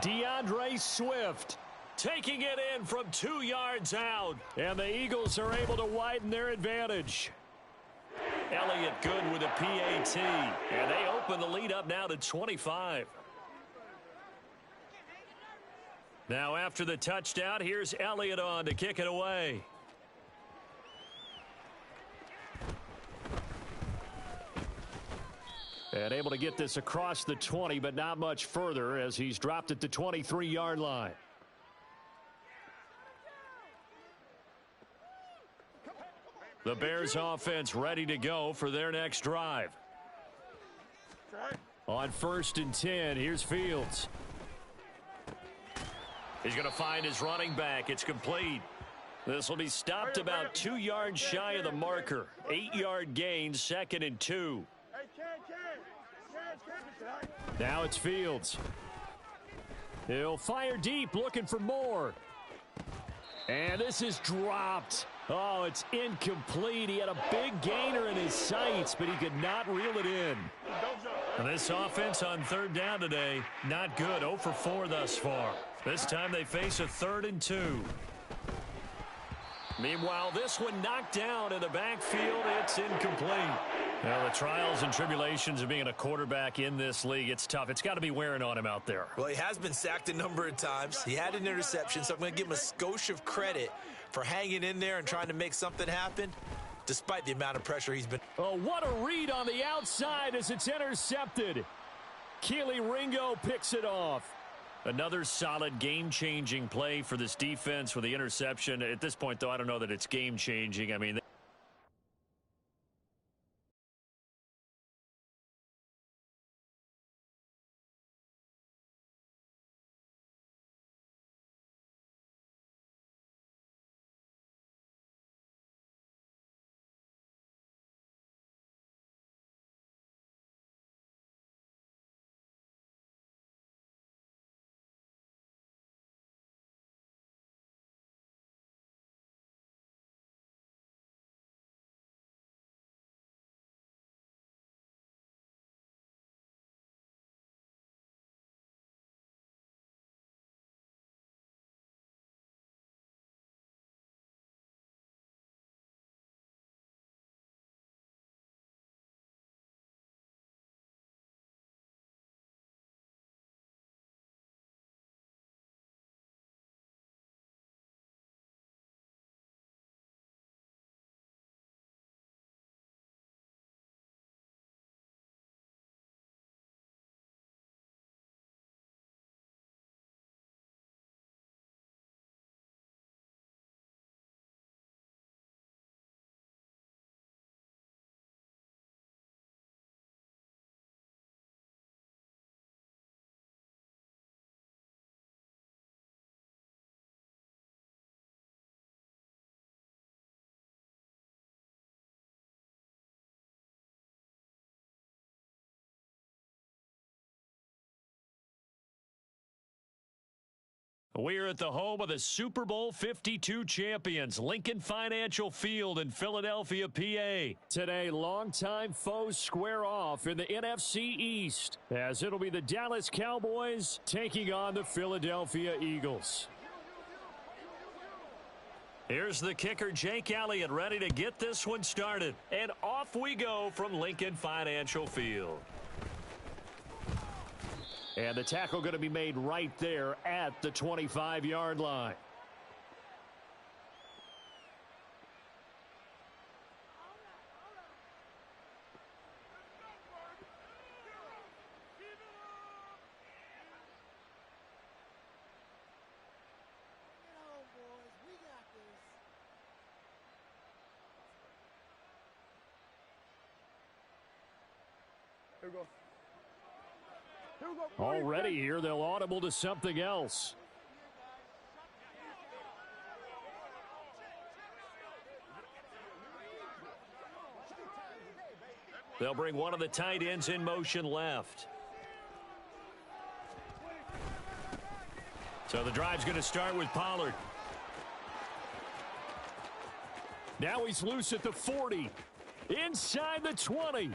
DeAndre Swift taking it in from 2 yards out. And the Eagles are able to widen their advantage. Elliott good with a PAT. And they open the lead up now to 25. Now after the touchdown, here's Elliott on to kick it away. And able to get this across the 20, but not much further as he's dropped at the 23-yard line. The Bears offense ready to go for their next drive. On 1st and 10, here's Fields. He's going to find his running back. It's complete. This will be stopped about 2 yards shy of the marker. 8-yard gain, 2nd and 2. Now it's Fields. He'll fire deep, looking for more. And this is dropped. Oh, it's incomplete. He had a big gainer in his sights, but he could not reel it in. And this offense on 3rd down today, not good. 0 for 4 thus far. This time they face a 3rd and 2. Meanwhile, this one knocked down in the backfield. It's incomplete. Now, the trials and tribulations of being a quarterback in this league, it's tough. It's got to be wearing on him out there. Well, he has been sacked a number of times. He had an interception, so I'm going to give him a skosh of credit for hanging in there and trying to make something happen, despite the amount of pressure he's been. Oh, what a read on the outside as it's intercepted. Keely Ringo picks it off. Another solid game-changing play for this defense with the interception. At this point, though, I don't know that it's game-changing. I mean, We're at the home of the Super Bowl 52 champions, Lincoln Financial Field in Philadelphia, PA. Today, longtime foes square off in the NFC East, as it'll be the Dallas Cowboys taking on the Philadelphia Eagles. Here's the kicker, Jake Elliott, ready to get this one started. And off we go from Lincoln Financial Field. And the tackle going to be made right there at the 25-yard line. Here we go. Already here, they'll audible to something else. They'll bring one of the tight ends in motion left. So the drive's going to start with Pollard. Now he's loose at the 40. Inside the 20.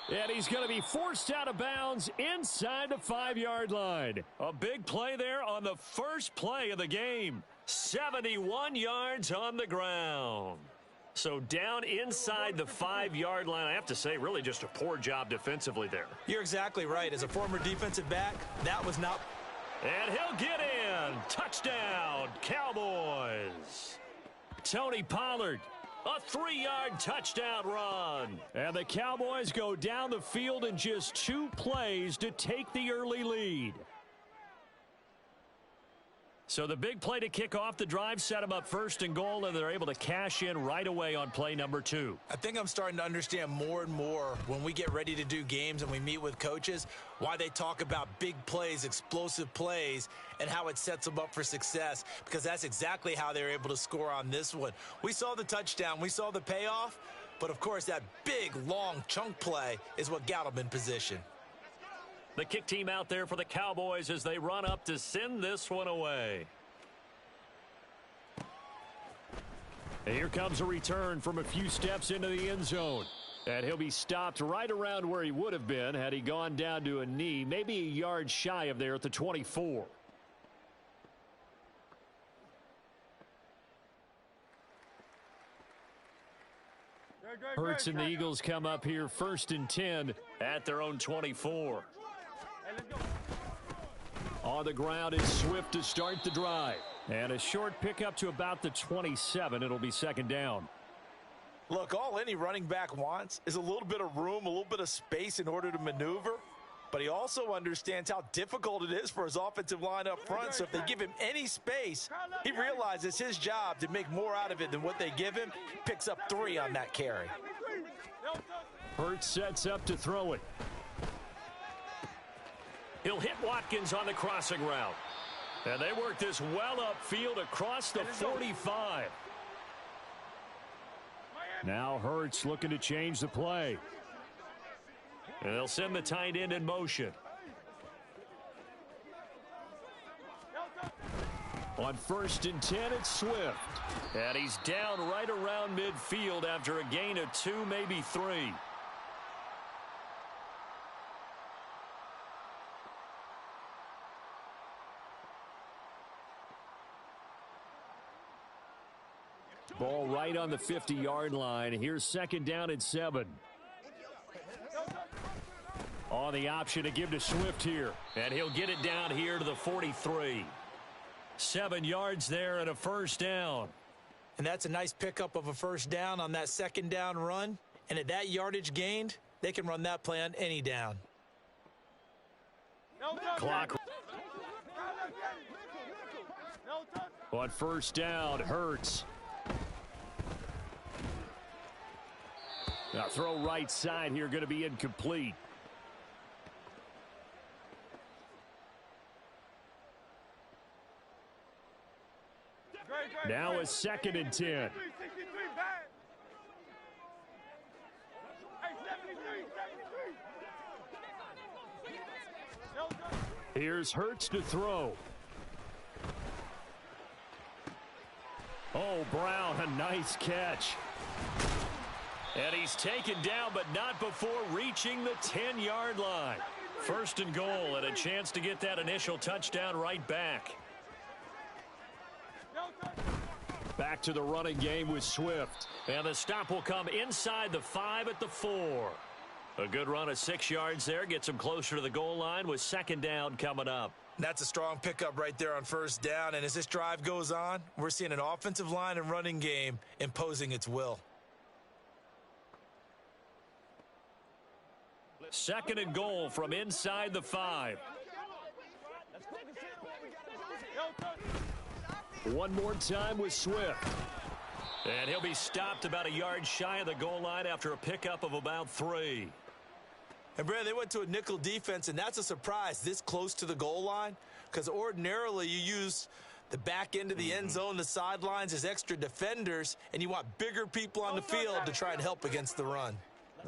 And he's going to be forced out of bounds inside the 5-yard line. A big play there on the first play of the game. 71 yards on the ground. So down inside the 5-yard line. I have to say, really just a poor job defensively there. You're exactly right. As a former defensive back, that was not. And he'll get in. Touchdown, Cowboys. Tony Pollard. A 3-yard touchdown run. And the Cowboys go down the field in just 2 plays to take the early lead. So the big play to kick off the drive set them up first and goal, and they're able to cash in right away on play number 2. I think I'm starting to understand more and more when we get ready to do games and we meet with coaches why they talk about big plays, explosive plays, and how it sets them up for success, because that's exactly how they're able to score on this one. We saw the touchdown. We saw the payoff. But, of course, that big, long chunk play is what got them in position. The kick team out there for the Cowboys as they run up to send this one away. And here comes a return from a few steps into the end zone. And he'll be stopped right around where he would have been had he gone down to a knee, maybe a yard shy of there at the 24. Hurts and the Eagles come up here 1st and 10 at their own 24. On the ground is Swift to start the drive. And a short pickup to about the 27. It'll be 2nd down. Look, all any running back wants is a little bit of room, a little bit of space in order to maneuver. But he also understands how difficult it is for his offensive line up front. So if they give him any space, he realizes his job to make more out of it than what they give him. Picks up 3 on that carry. Hurts sets up to throw it. He'll hit Watkins on the crossing route. And they work this well upfield across the 45. Now Hurts looking to change the play. And they'll send the tight end in motion. On 1st and 10, it's Swift. And he's down right around midfield after a gain of 2, maybe 3. Ball right on the 50-yard line. Here's 2nd down and 7. On the option to give to Swift here. And he'll get it down here to the 43. 7 yards there and a 1st down. And that's a nice pickup of a 1st down on that 2nd down run. And at that yardage gained, they can run that play on any down. Clock. On 1st down, Hurts. Now throw right side here, going to be incomplete. Now a 2nd and 10. Here's Hurts to throw. Oh, Brown, a nice catch. And he's taken down, but not before reaching the 10-yard line. First and goal, and a chance to get that initial touchdown right back. Back to the running game with Swift. And the stop will come inside the 5 at the 4. A good run of 6 yards there. Gets him closer to the goal line with second down coming up. That's a strong pickup right there on first down. And as this drive goes on, we're seeing an offensive line and running game imposing its will. Second and goal from inside the 5. One more time with Swift. And he'll be stopped about a yard shy of the goal line after a pickup of about 3. And, Brandon, they went to a nickel defense, and that's a surprise this close to the goal line, because ordinarily you use the back end of the end zone, the sidelines as extra defenders, and you want bigger people on the field to try and help against the run.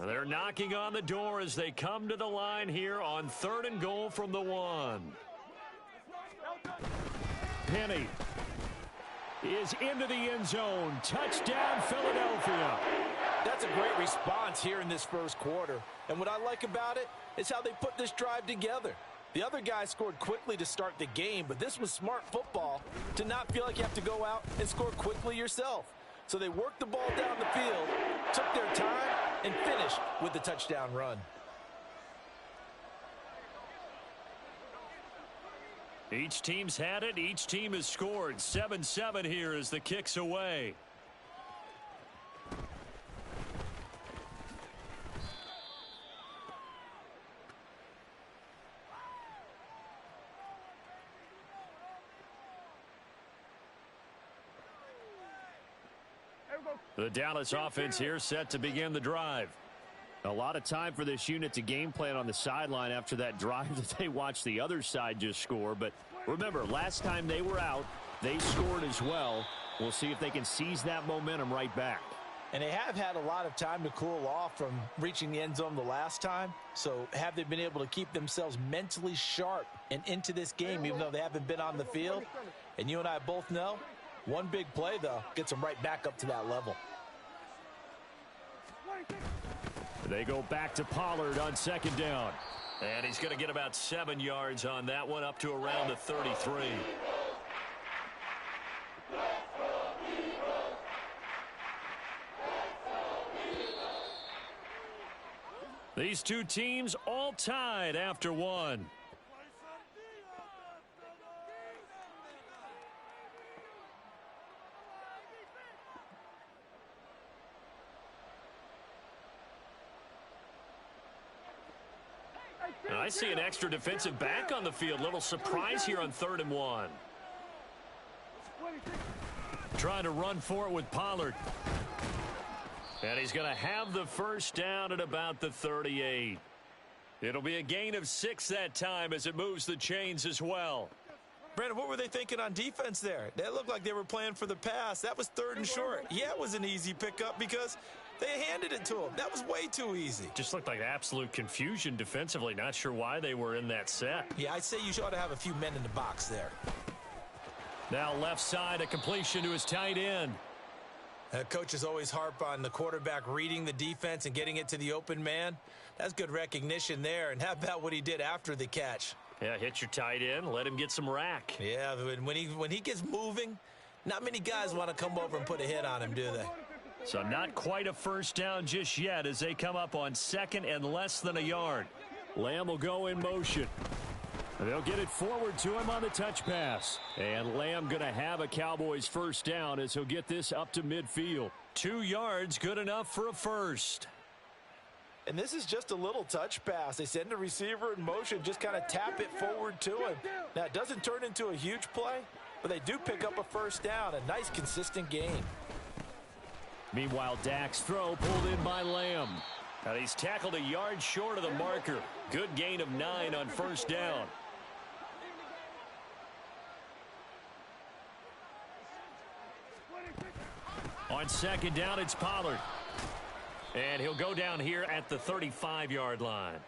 They're knocking on the door as they come to the line here on third and goal from the 1. Penny is into the end zone. Touchdown, Philadelphia. That's a great response here in this first quarter. And what I like about it is how they put this drive together. The other guys scored quickly to start the game, but this was smart football to not feel like you have to go out and score quickly yourself. So they worked the ball down the field, took their time, and finished with the touchdown run. Each team's had it. Each team has scored. 7-7 here as the kick's away. The Dallas offense here set to begin the drive. A lot of time for this unit to game plan on the sideline after that drive that they watched the other side just score. But remember, last time they were out, they scored as well. We'll see if they can seize that momentum right back. And they have had a lot of time to cool off from reaching the end zone the last time. So have they been able to keep themselves mentally sharp and into this game, even though they haven't been on the field? And you and I both know, one big play, though, gets them right back up to that level. They go back to Pollard on second down. And he's going to get about 7 yards on that one, up to around the 33. These two teams all tied after one. I see an extra defensive back on the field. Little surprise here on 3rd and 1. Trying to run for it with Pollard. And he's going to have the first down at about the 38. It'll be a gain of 6 that time as it moves the chains as well. Brandon, what were they thinking on defense there? That looked like they were playing for the pass. That was 3rd and short. Yeah, it was an easy pickup because they handed it to him. That was way too easy. Just looked like absolute confusion defensively. Not sure why they were in that set. Yeah, I'd say you ought to have a few men in the box there. Now left side, a completion to his tight end. Coaches always harp on the quarterback reading the defense and getting it to the open man. That's good recognition there. And how about what he did after the catch? Yeah, hit your tight end, let him get some rack. Yeah, when he gets moving, not many guys want to come over and put a hit on him, do they? So not quite a first down just yet as they come up on second and less than a yard. Lamb will go in motion. They'll get it forward to him on the touch pass. And Lamb going to have a Cowboys first down as he'll get this up to midfield. 2 yards, good enough for a first. And this is just a little touch pass. They send a receiver in motion, just kind of tap it forward to him. Now, it doesn't turn into a huge play, but they do pick up a first down, a nice, consistent gain. Meanwhile, Dak's throw pulled in by Lamb. Now he's tackled a yard short of the marker. Good gain of 9 on first down. On second down, it's Pollard. And he'll go down here at the 35-yard line.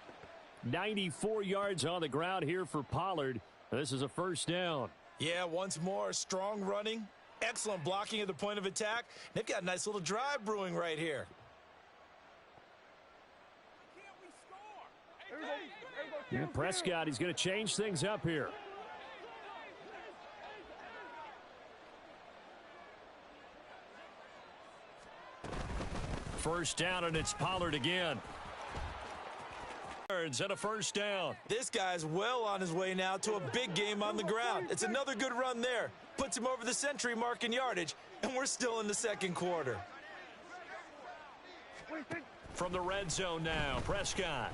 94 yards on the ground here for Pollard. This is a first down. Yeah, once more, strong running. Excellent blocking at the point of attack. They've got a nice little drive brewing right here. And Prescott, he's going to change things up here. First down, and it's Pollard again. And a first down. This guy's well on his way now to a big game on the ground. It's another good run there. Puts him over the century mark in yardage, and we're still in the second quarter. From the red zone now, Prescott.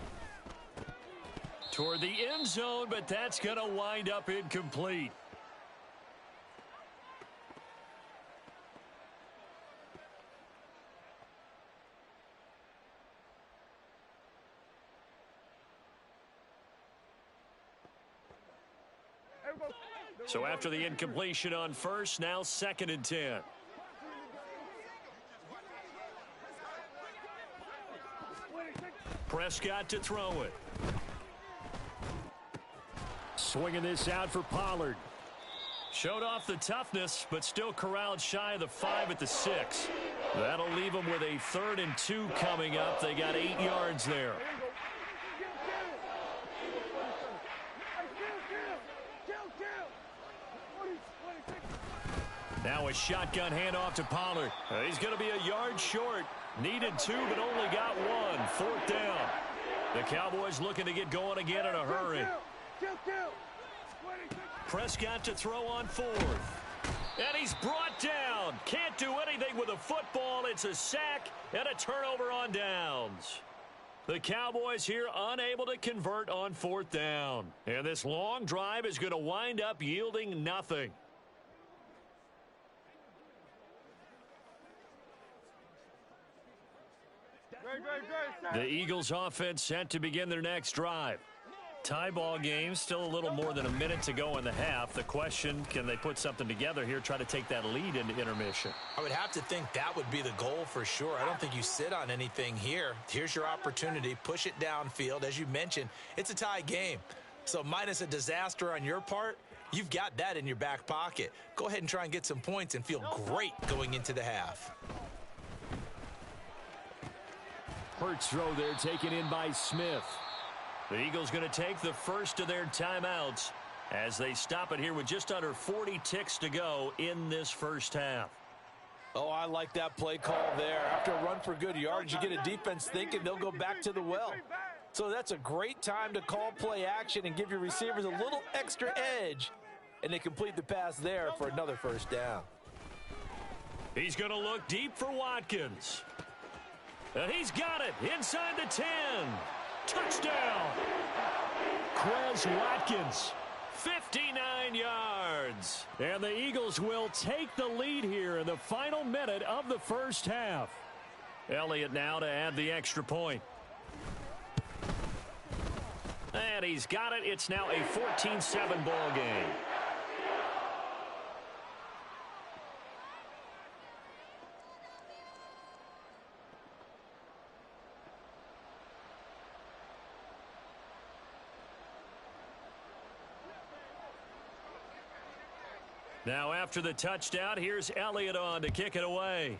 Toward the end zone, but that's going to wind up incomplete. So after the incompletion on first, now 2nd and 10. Prescott to throw it. Swinging this out for Pollard. Showed off the toughness, but still corralled shy of the 5 at the 6. That'll leave them with a 3rd and 2 coming up. They got 8 yards there. Now a shotgun handoff to Pollard. He's going to be a yard short. Needed 2, but only got 1. 4th down. The Cowboys looking to get going again in a hurry. Prescott to throw on 4th. And he's brought down. Can't do anything with a football. It's a sack and a turnover on downs. The Cowboys here unable to convert on 4th down. And this long drive is going to wind up yielding nothing. The Eagles offense set to begin their next drive. Tie ball game, still a little more than a minute to go in the half. The question, can they put something together here, try to take that lead into intermission? I would have to think that would be the goal for sure. I don't think you sit on anything here. Here's your opportunity. Push it downfield. As you mentioned, it's a tie game. So minus a disaster on your part, you've got that in your back pocket. Go ahead and try and get some points and feel great going into the half. Hurts throw there taken in by Smith. The Eagles going to take the first of their timeouts as they stop it here with just under 40 ticks to go in this first half. Oh, I like that play call there. After a run for good yards, you get a defense thinking they'll go back to the well. So that's a great time to call play action and give your receivers a little extra edge. And they complete the pass there for another first down. He's going to look deep for Watkins. And he's got it inside the 10. Touchdown. Quez Watkins, 59 yards. And the Eagles will take the lead here in the final minute of the first half. Elliott now to add the extra point. And he's got it. It's now a 14-7 ball game. Now after the touchdown, here's Elliott on to kick it away.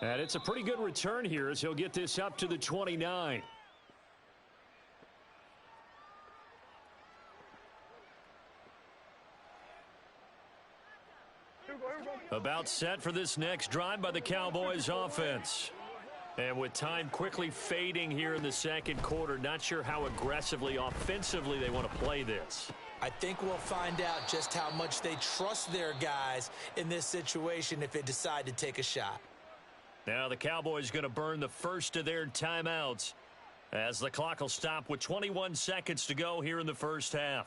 And it's a pretty good return here as he'll get this up to the 29. About set for this next drive by the Cowboys offense. And with time quickly fading here in the second quarter, not sure how aggressively, offensively they want to play this. I think we'll find out just how much they trust their guys in this situation if they decide to take a shot. Now the Cowboys going to burn the first of their timeouts as the clock will stop with 21 seconds to go here in the first half.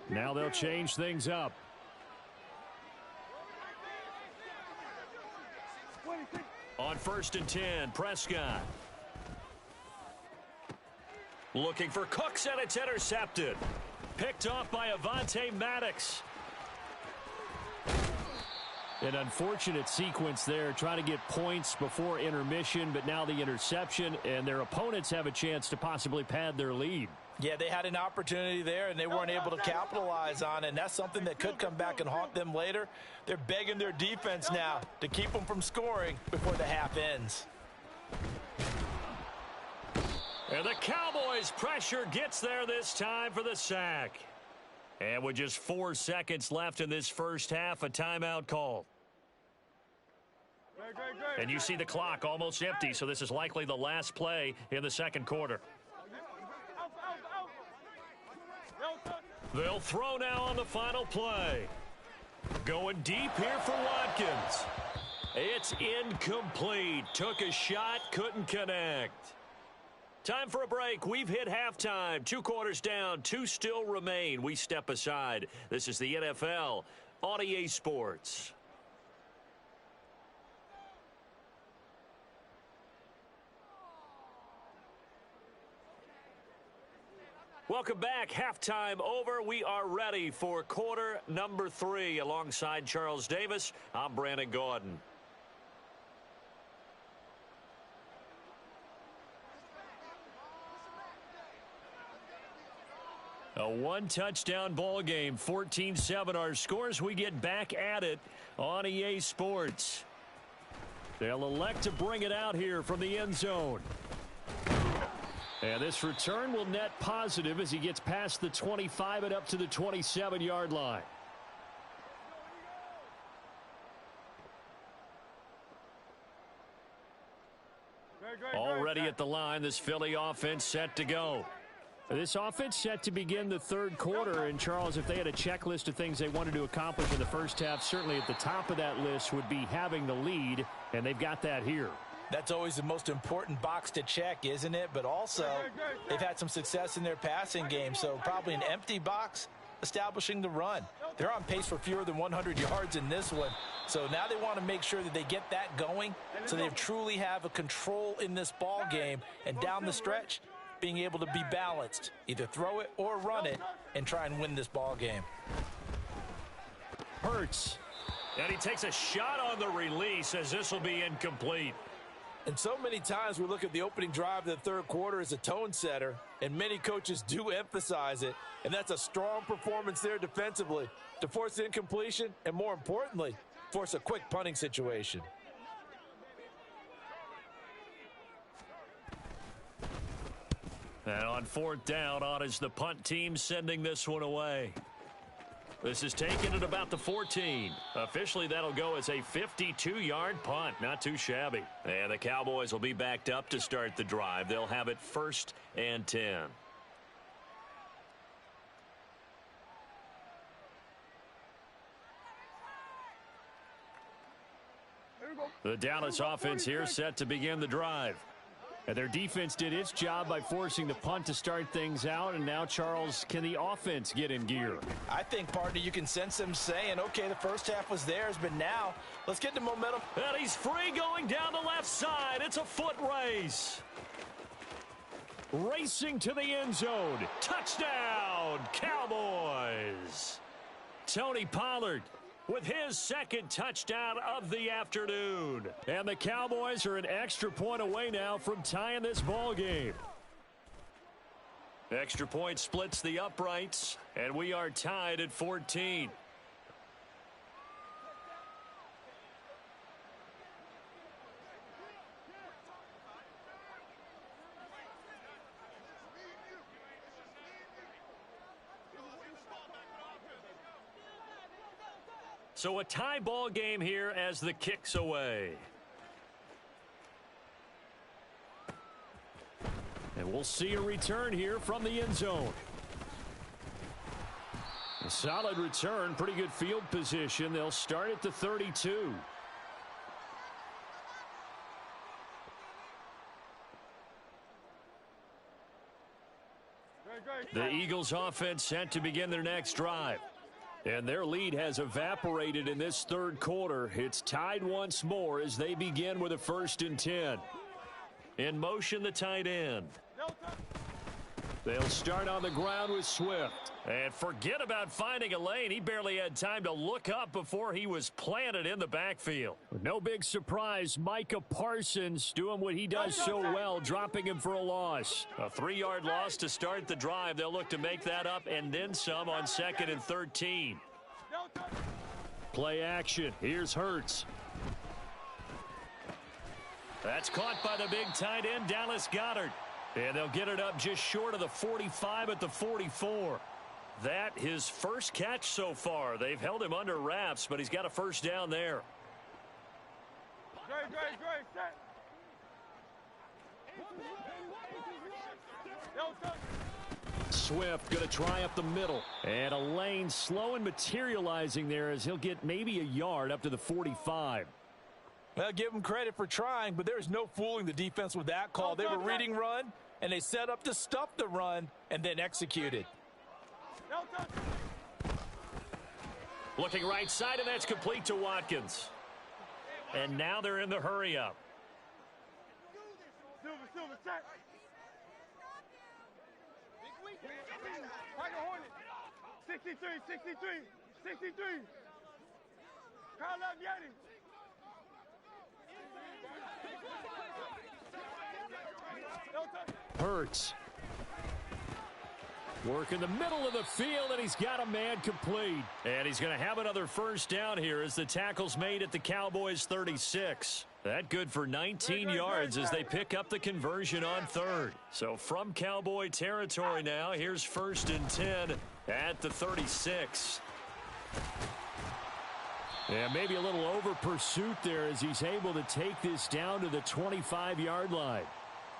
Now they'll change things up. On 1st and 10, Prescott. Looking for Cooks, and it's intercepted. Picked off by Avonte Maddox. An unfortunate sequence there, trying to get points before intermission, but now the interception, and their opponents have a chance to possibly pad their lead. Yeah, they had an opportunity there, and they weren't able to capitalize on it, and that's something that could come back and haunt them later. They're begging their defense now to keep them from scoring before the half ends. And the Cowboys' pressure gets there this time for the sack. And with just 4 seconds left in this first half, a timeout call. And you see the clock almost empty, so this is likely the last play in the second quarter. They'll throw now on the final play. Going deep here for Watkins. It's incomplete. Took a shot, couldn't connect. Time for a break. We've hit halftime. 2 quarters down, 2 still remain. We step aside. This is the NFL on EA Sports. Welcome back. Halftime over. We are ready for quarter number 3. Alongside Charles Davis, I'm Brandon Gordon. A 1-touchdown ball game, 14-7 our scores. We get back at it on EA Sports. They'll elect to bring it out here from the end zone. And this return will net positive as he gets past the 25 and up to the 27-yard line. Already at the line, this Philly offense set to go. This offense set to begin the third quarter, and Charles, if they had a checklist of things they wanted to accomplish in the first half, certainly at the top of that list would be having the lead, and they've got that here. That's always the most important box to check, isn't it? But also, they've had some success in their passing game, so probably an empty box establishing the run. They're on pace for fewer than 100 yards in this one, so now they want to make sure that they get that going so they truly have a control in this ball game, and down the stretch, being able to be balanced, either throw it or run it, and try and win this ball game. Hurts. And he takes a shot on the release as this will be incomplete. And so many times we look at the opening drive of the third quarter as a tone setter, and many coaches do emphasize it, and that's a strong performance there defensively to force incompletion and, more importantly, force a quick punting situation. And on 4th down, on is the punt team sending this one away. This is taken at about the 14. Officially, that'll go as a 52-yard punt. Not too shabby. And the Cowboys will be backed up to start the drive. They'll have it 1st and 10. The Dallas offense here set to begin the drive. And their defense did its job by forcing the punt to start things out. And now, Charles, can the offense get in gear? I think, partner, you can sense them saying, okay, the first half was theirs, but now let's get the momentum. And he's free going down the left side. It's a foot race. Racing to the end zone. Touchdown, Cowboys. Tony Pollard with his second touchdown of the afternoon. And the Cowboys are an extra point away now from tying this ball game. Extra point splits the uprights, and we are tied at 14. So a tie ball game here as the kick's away. And we'll see a return here from the end zone. A solid return, pretty good field position. They'll start at the 32. The Eagles offense set to begin their next drive. And their lead has evaporated in this third quarter. It's tied once more as they begin with a 1st and 10. In motion, the tight end. They'll start on the ground with Swift. And forget about finding a lane. He barely had time to look up before he was planted in the backfield. No big surprise, Micah Parsons doing what he does so well, dropping him for a loss. A 3-yard loss to start the drive. They'll look to make that up and then some on 2nd and 13. Play action. Here's Hurts. That's caught by the big tight end, Dallas Goedert. And they'll get it up just short of the 45 at the 44. That his first catch so far. They've held him under wraps, but he's got a first down there. Great, set. Swift going to try up the middle. And a lane slow and materializing there as he'll get maybe a yard up to the 45. Well, give him credit for trying, but there's no fooling the defense with that call. They were reading run, and they set up to stuff the run and then executed. Looking right side, and that's complete to Watkins. And now they're in the hurry-up. Silver, set. Tiger Hornet. 63. Kyle left Yeti. Hurts. Work in the middle of the field, and he's got a man complete. And he's going to have another first down here as the tackle's made at the Cowboys' 36. That good for 19 yards as they pick up the conversion on 3rd. So from Cowboy territory now, here's 1st and 10 at the 36. And maybe a little over pursuit there as he's able to take this down to the 25-yard line.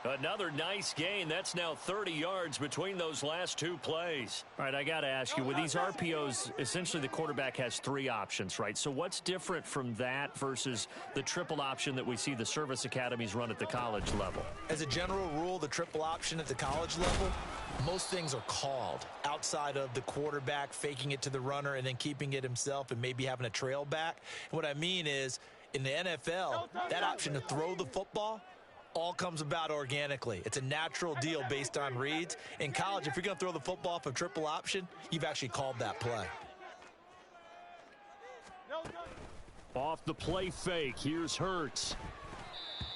Another nice gain. That's now 30 yards between those last 2 plays. All right, I got to ask you, with these RPOs, essentially the quarterback has 3 options, right? So what's different from that versus the triple option that we see the service academies run at the college level? As a general rule, the triple option at the college level, most things are called outside of the quarterback faking it to the runner and then keeping it himself and maybe having a trail back. And what I mean is, in the NFL, that option to throw the football all comes about organically. It's a natural deal based on reads. In college, if you're going to throw the football off a triple option, you've actually called that play. Off the play fake, here's Hurts.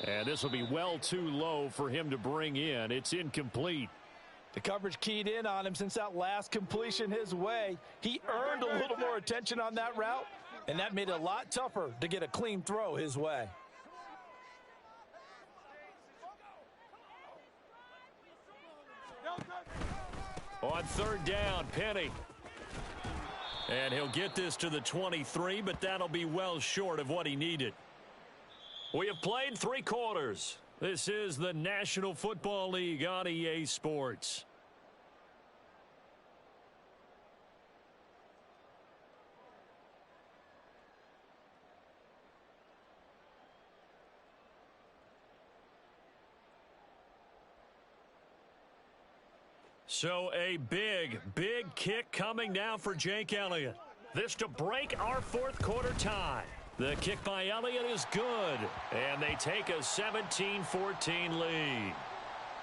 And this will be well too low for him to bring in. It's incomplete. The coverage keyed in on him since that last completion his way. He earned a little more attention on that route, and that made it a lot tougher to get a clean throw his way. On 3rd down, Penny. And he'll get this to the 23, but that'll be well short of what he needed. We have played 3 quarters. This is the National Football League on EA Sports. So a big kick coming now for Jake Elliott. This to break our 4th quarter tie. The kick by Elliott is good, and they take a 17-14 lead.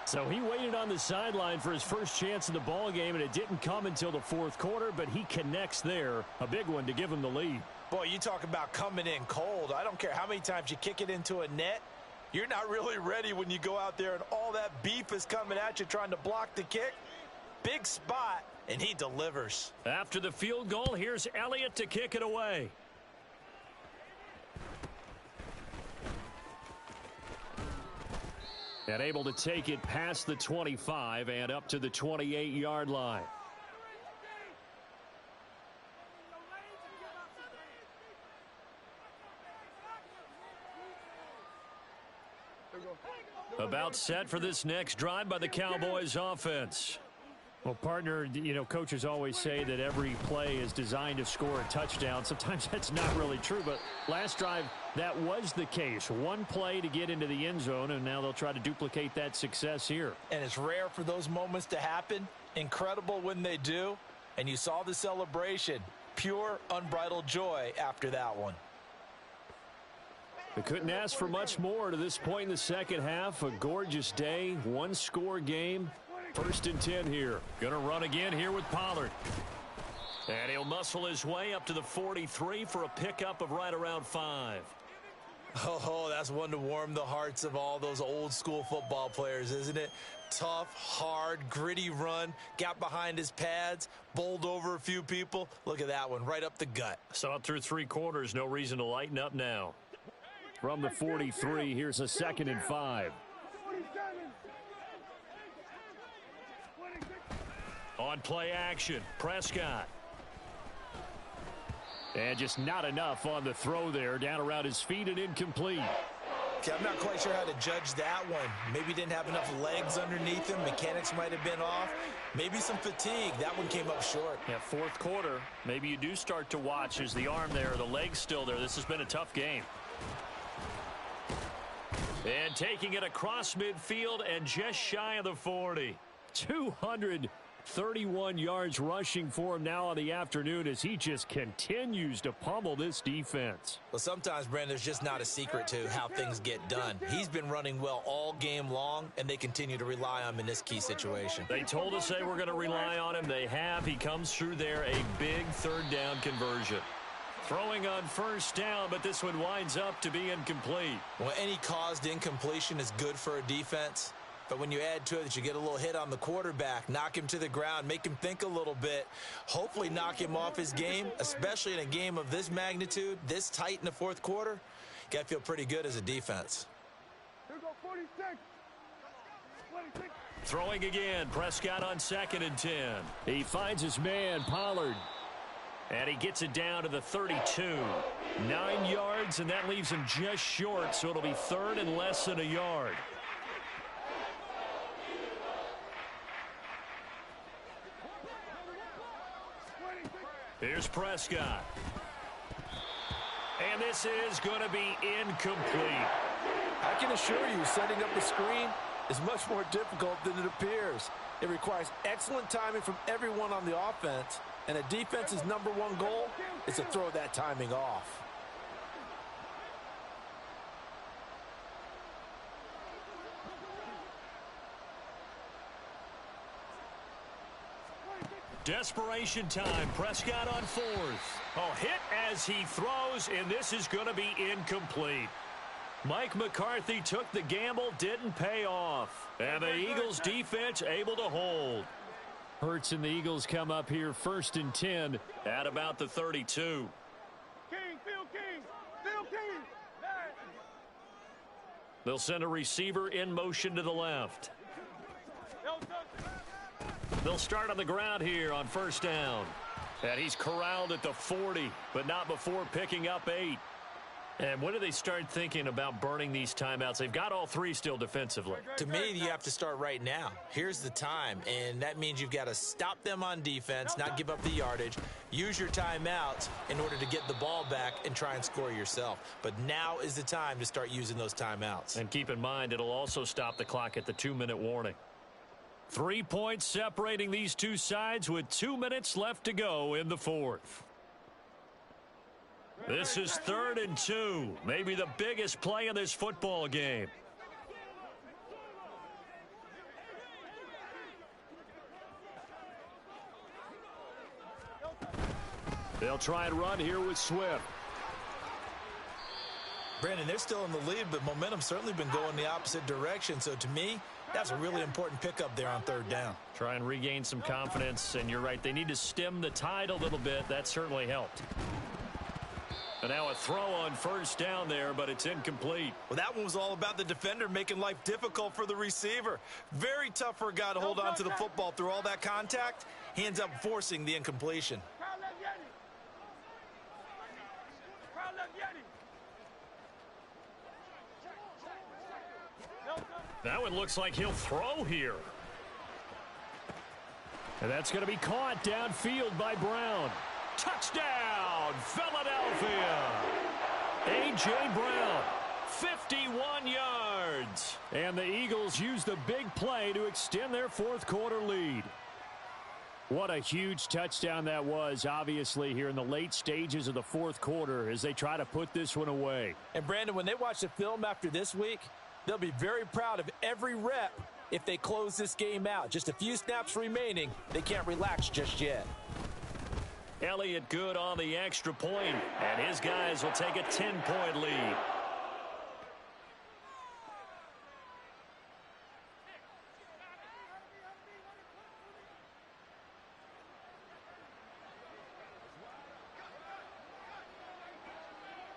So he waited on the sideline for his first chance in the ball game, and it didn't come until the 4th quarter, but he connects there. A big one to give him the lead. Boy, you talk about coming in cold. I don't care how many times you kick it into a net. You're not really ready when you go out there and all that beef is coming at you trying to block the kick. Big spot, and he delivers. After the field goal, here's Elliott to kick it away. And able to take it past the 25 and up to the 28-yard line. About set for this next drive by the Cowboys offense. Well, partner, you know, coaches always say that every play is designed to score a touchdown. Sometimes that's not really true, but last drive, that was the case. One play to get into the end zone, and now they'll try to duplicate that success here. And it's rare for those moments to happen. Incredible when they do. And you saw the celebration. Pure, unbridled joy after that one. They couldn't ask for much more to this point in the second half. A gorgeous day, 1-score game. First and 10 here. Going to run again here with Pollard. And he'll muscle his way up to the 43 for a pickup of right around 5. Oh, that's one to warm the hearts of all those old school football players, isn't it? Tough, hard, gritty run, got behind his pads, bowled over a few people. Look at that one, right up the gut. Saw it through 3 quarters, no reason to lighten up now. From the 43, here's a 2nd and 5. On play action, Prescott. And just not enough on the throw there, down around his feet and incomplete. Okay, I'm not quite sure how to judge that one. Maybe he didn't have enough legs underneath him. Mechanics might have been off. Maybe some fatigue. That one came up short. Yeah, 4th quarter. Maybe you do start to watch as the arm there, the leg's still there. This has been a tough game. And taking it across midfield and just shy of the 40. 231 yards rushing for him now on the afternoon as he just continues to pummel this defense. Well, sometimes, Brandon, there's just not a secret to how things get done. He's been running well all game long, and they continue to rely on him in this key situation. They told us they were going to rely on him. They have. He comes through there, a big 3rd down conversion. Throwing on 1st down, but this one winds up to be incomplete. Well, any caused incompletion is good for a defense. But when you add to it that you get a little hit on the quarterback, knock him to the ground, make him think a little bit, hopefully knock him off his game, especially in a game of this magnitude, this tight in the 4th quarter, you got to feel pretty good as a defense. Here go 46. 46. Throwing again, Prescott on 2nd and 10. He finds his man, Pollard. And he gets it down to the 32. 9 yards, and that leaves him just short, so it'll be 3rd and less than a yard. Here's Prescott. And this is going to be incomplete. I can assure you, setting up the screen is much more difficult than it appears. It requires excellent timing from everyone on the offense, and a defense's #1 goal is to throw that timing off. Desperation time. Prescott on 4th. Oh, hit as he throws, and this is going to be incomplete. Mike McCarthy took the gamble, didn't pay off. And the Eagles defense able to hold. Hurts and the Eagles come up here 1st and 10 at about the 32. King, Phil King. Phil King. They'll send a receiver in motion to the left. They'll start on the ground here on 1st down. And he's corralled at the 40, but not before picking up 8. And when do they start thinking about burning these timeouts? They've got all 3 still defensively. To me, you have to start right now. Here's the time, and that means you've got to stop them on defense, not give up the yardage, use your timeouts in order to get the ball back and try and score yourself. But now is the time to start using those timeouts. And keep in mind, it'll also stop the clock at the 2-minute warning. 3 points separating these two sides with 2 minutes left to go in the 4th. This is 3rd and 2, maybe the biggest play in this football game. They'll try and run here with Swift. Brandon, they're still in the lead, but momentum's certainly been going the opposite direction. So to me, that's a really important pickup there on 3rd down. Try and regain some confidence, and you're right. They need to stem the tide a little bit. That certainly helped. And now a throw on 1st down there, but it's incomplete. Well, that one was all about the defender making life difficult for the receiver. Very tough for a guy to hold on to the football through all that contact. He ends up forcing the incompletion. That one looks like he'll throw here. And that's going to be caught downfield by Brown. Touchdown, Philadelphia. A.J. Brown, 51 yards. And the Eagles use the big play to extend their 4th quarter lead. What a huge touchdown that was, obviously, here in the late stages of the 4th quarter as they try to put this one away. And, Brandon, when they watch the film after this week, they'll be very proud of every rep if they close this game out. Just a few snaps remaining. They can't relax just yet. Elliott good on the extra point, and his guys will take a 10-point lead.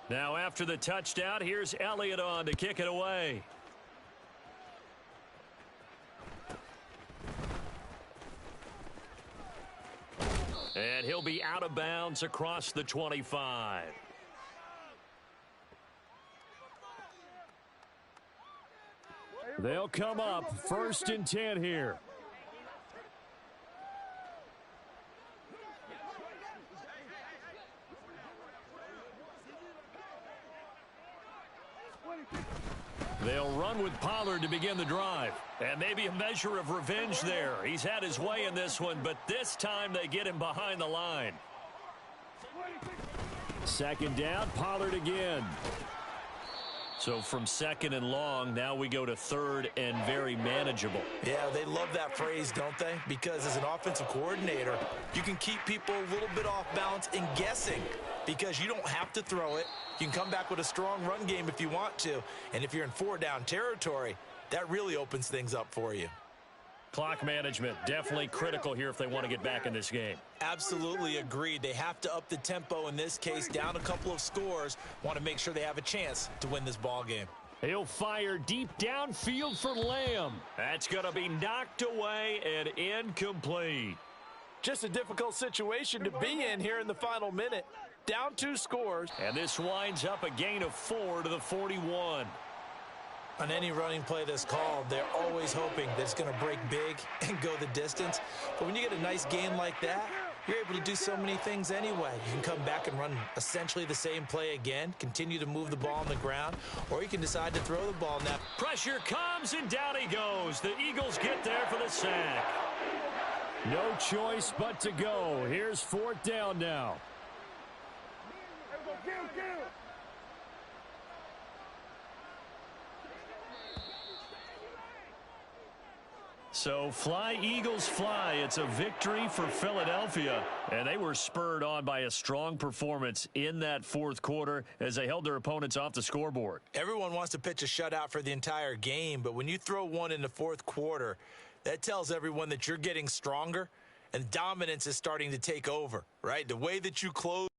Now after the touchdown, here's Elliott on to kick it away. And he'll be out of bounds across the 25. They'll come up 1st and 10 here. They'll run with Pollard to begin the drive. And maybe a measure of revenge there. He's had his way in this one, but this time they get him behind the line. 2nd down, Pollard again. So from 2nd and long, now we go to 3rd and very manageable. Yeah, they love that phrase, don't they? Because as an offensive coordinator, you can keep people a little bit off balance and guessing because you don't have to throw it. You can come back with a strong run game if you want to. And if you're in 4-down territory, that really opens things up for you. Clock management, definitely critical here if they want to get back in this game. Absolutely agreed. They have to up the tempo in this case, down a couple of scores. Want to make sure they have a chance to win this ball game. He'll fire deep downfield for Lamb. That's going to be knocked away and incomplete. Just a difficult situation to be in here in the final minute. Down 2 scores. And this winds up a gain of 4 to the 41. On any running play that's called, they're always hoping that it's going to break big and go the distance. But when you get a nice gain like that, you're able to do so many things anyway. You can come back and run essentially the same play again, continue to move the ball on the ground, or you can decide to throw the ball now. Pressure comes, and down he goes. The Eagles get there for the sack. No choice but to go. Here's 4th down now. So fly, Eagles, fly. It's a victory for Philadelphia, and they were spurred on by a strong performance in that 4th quarter as they held their opponents off the scoreboard. Everyone wants to pitch a shutout for the entire game, but when you throw one in the 4th quarter, that tells everyone that you're getting stronger and dominance is starting to take over, right? The way that you close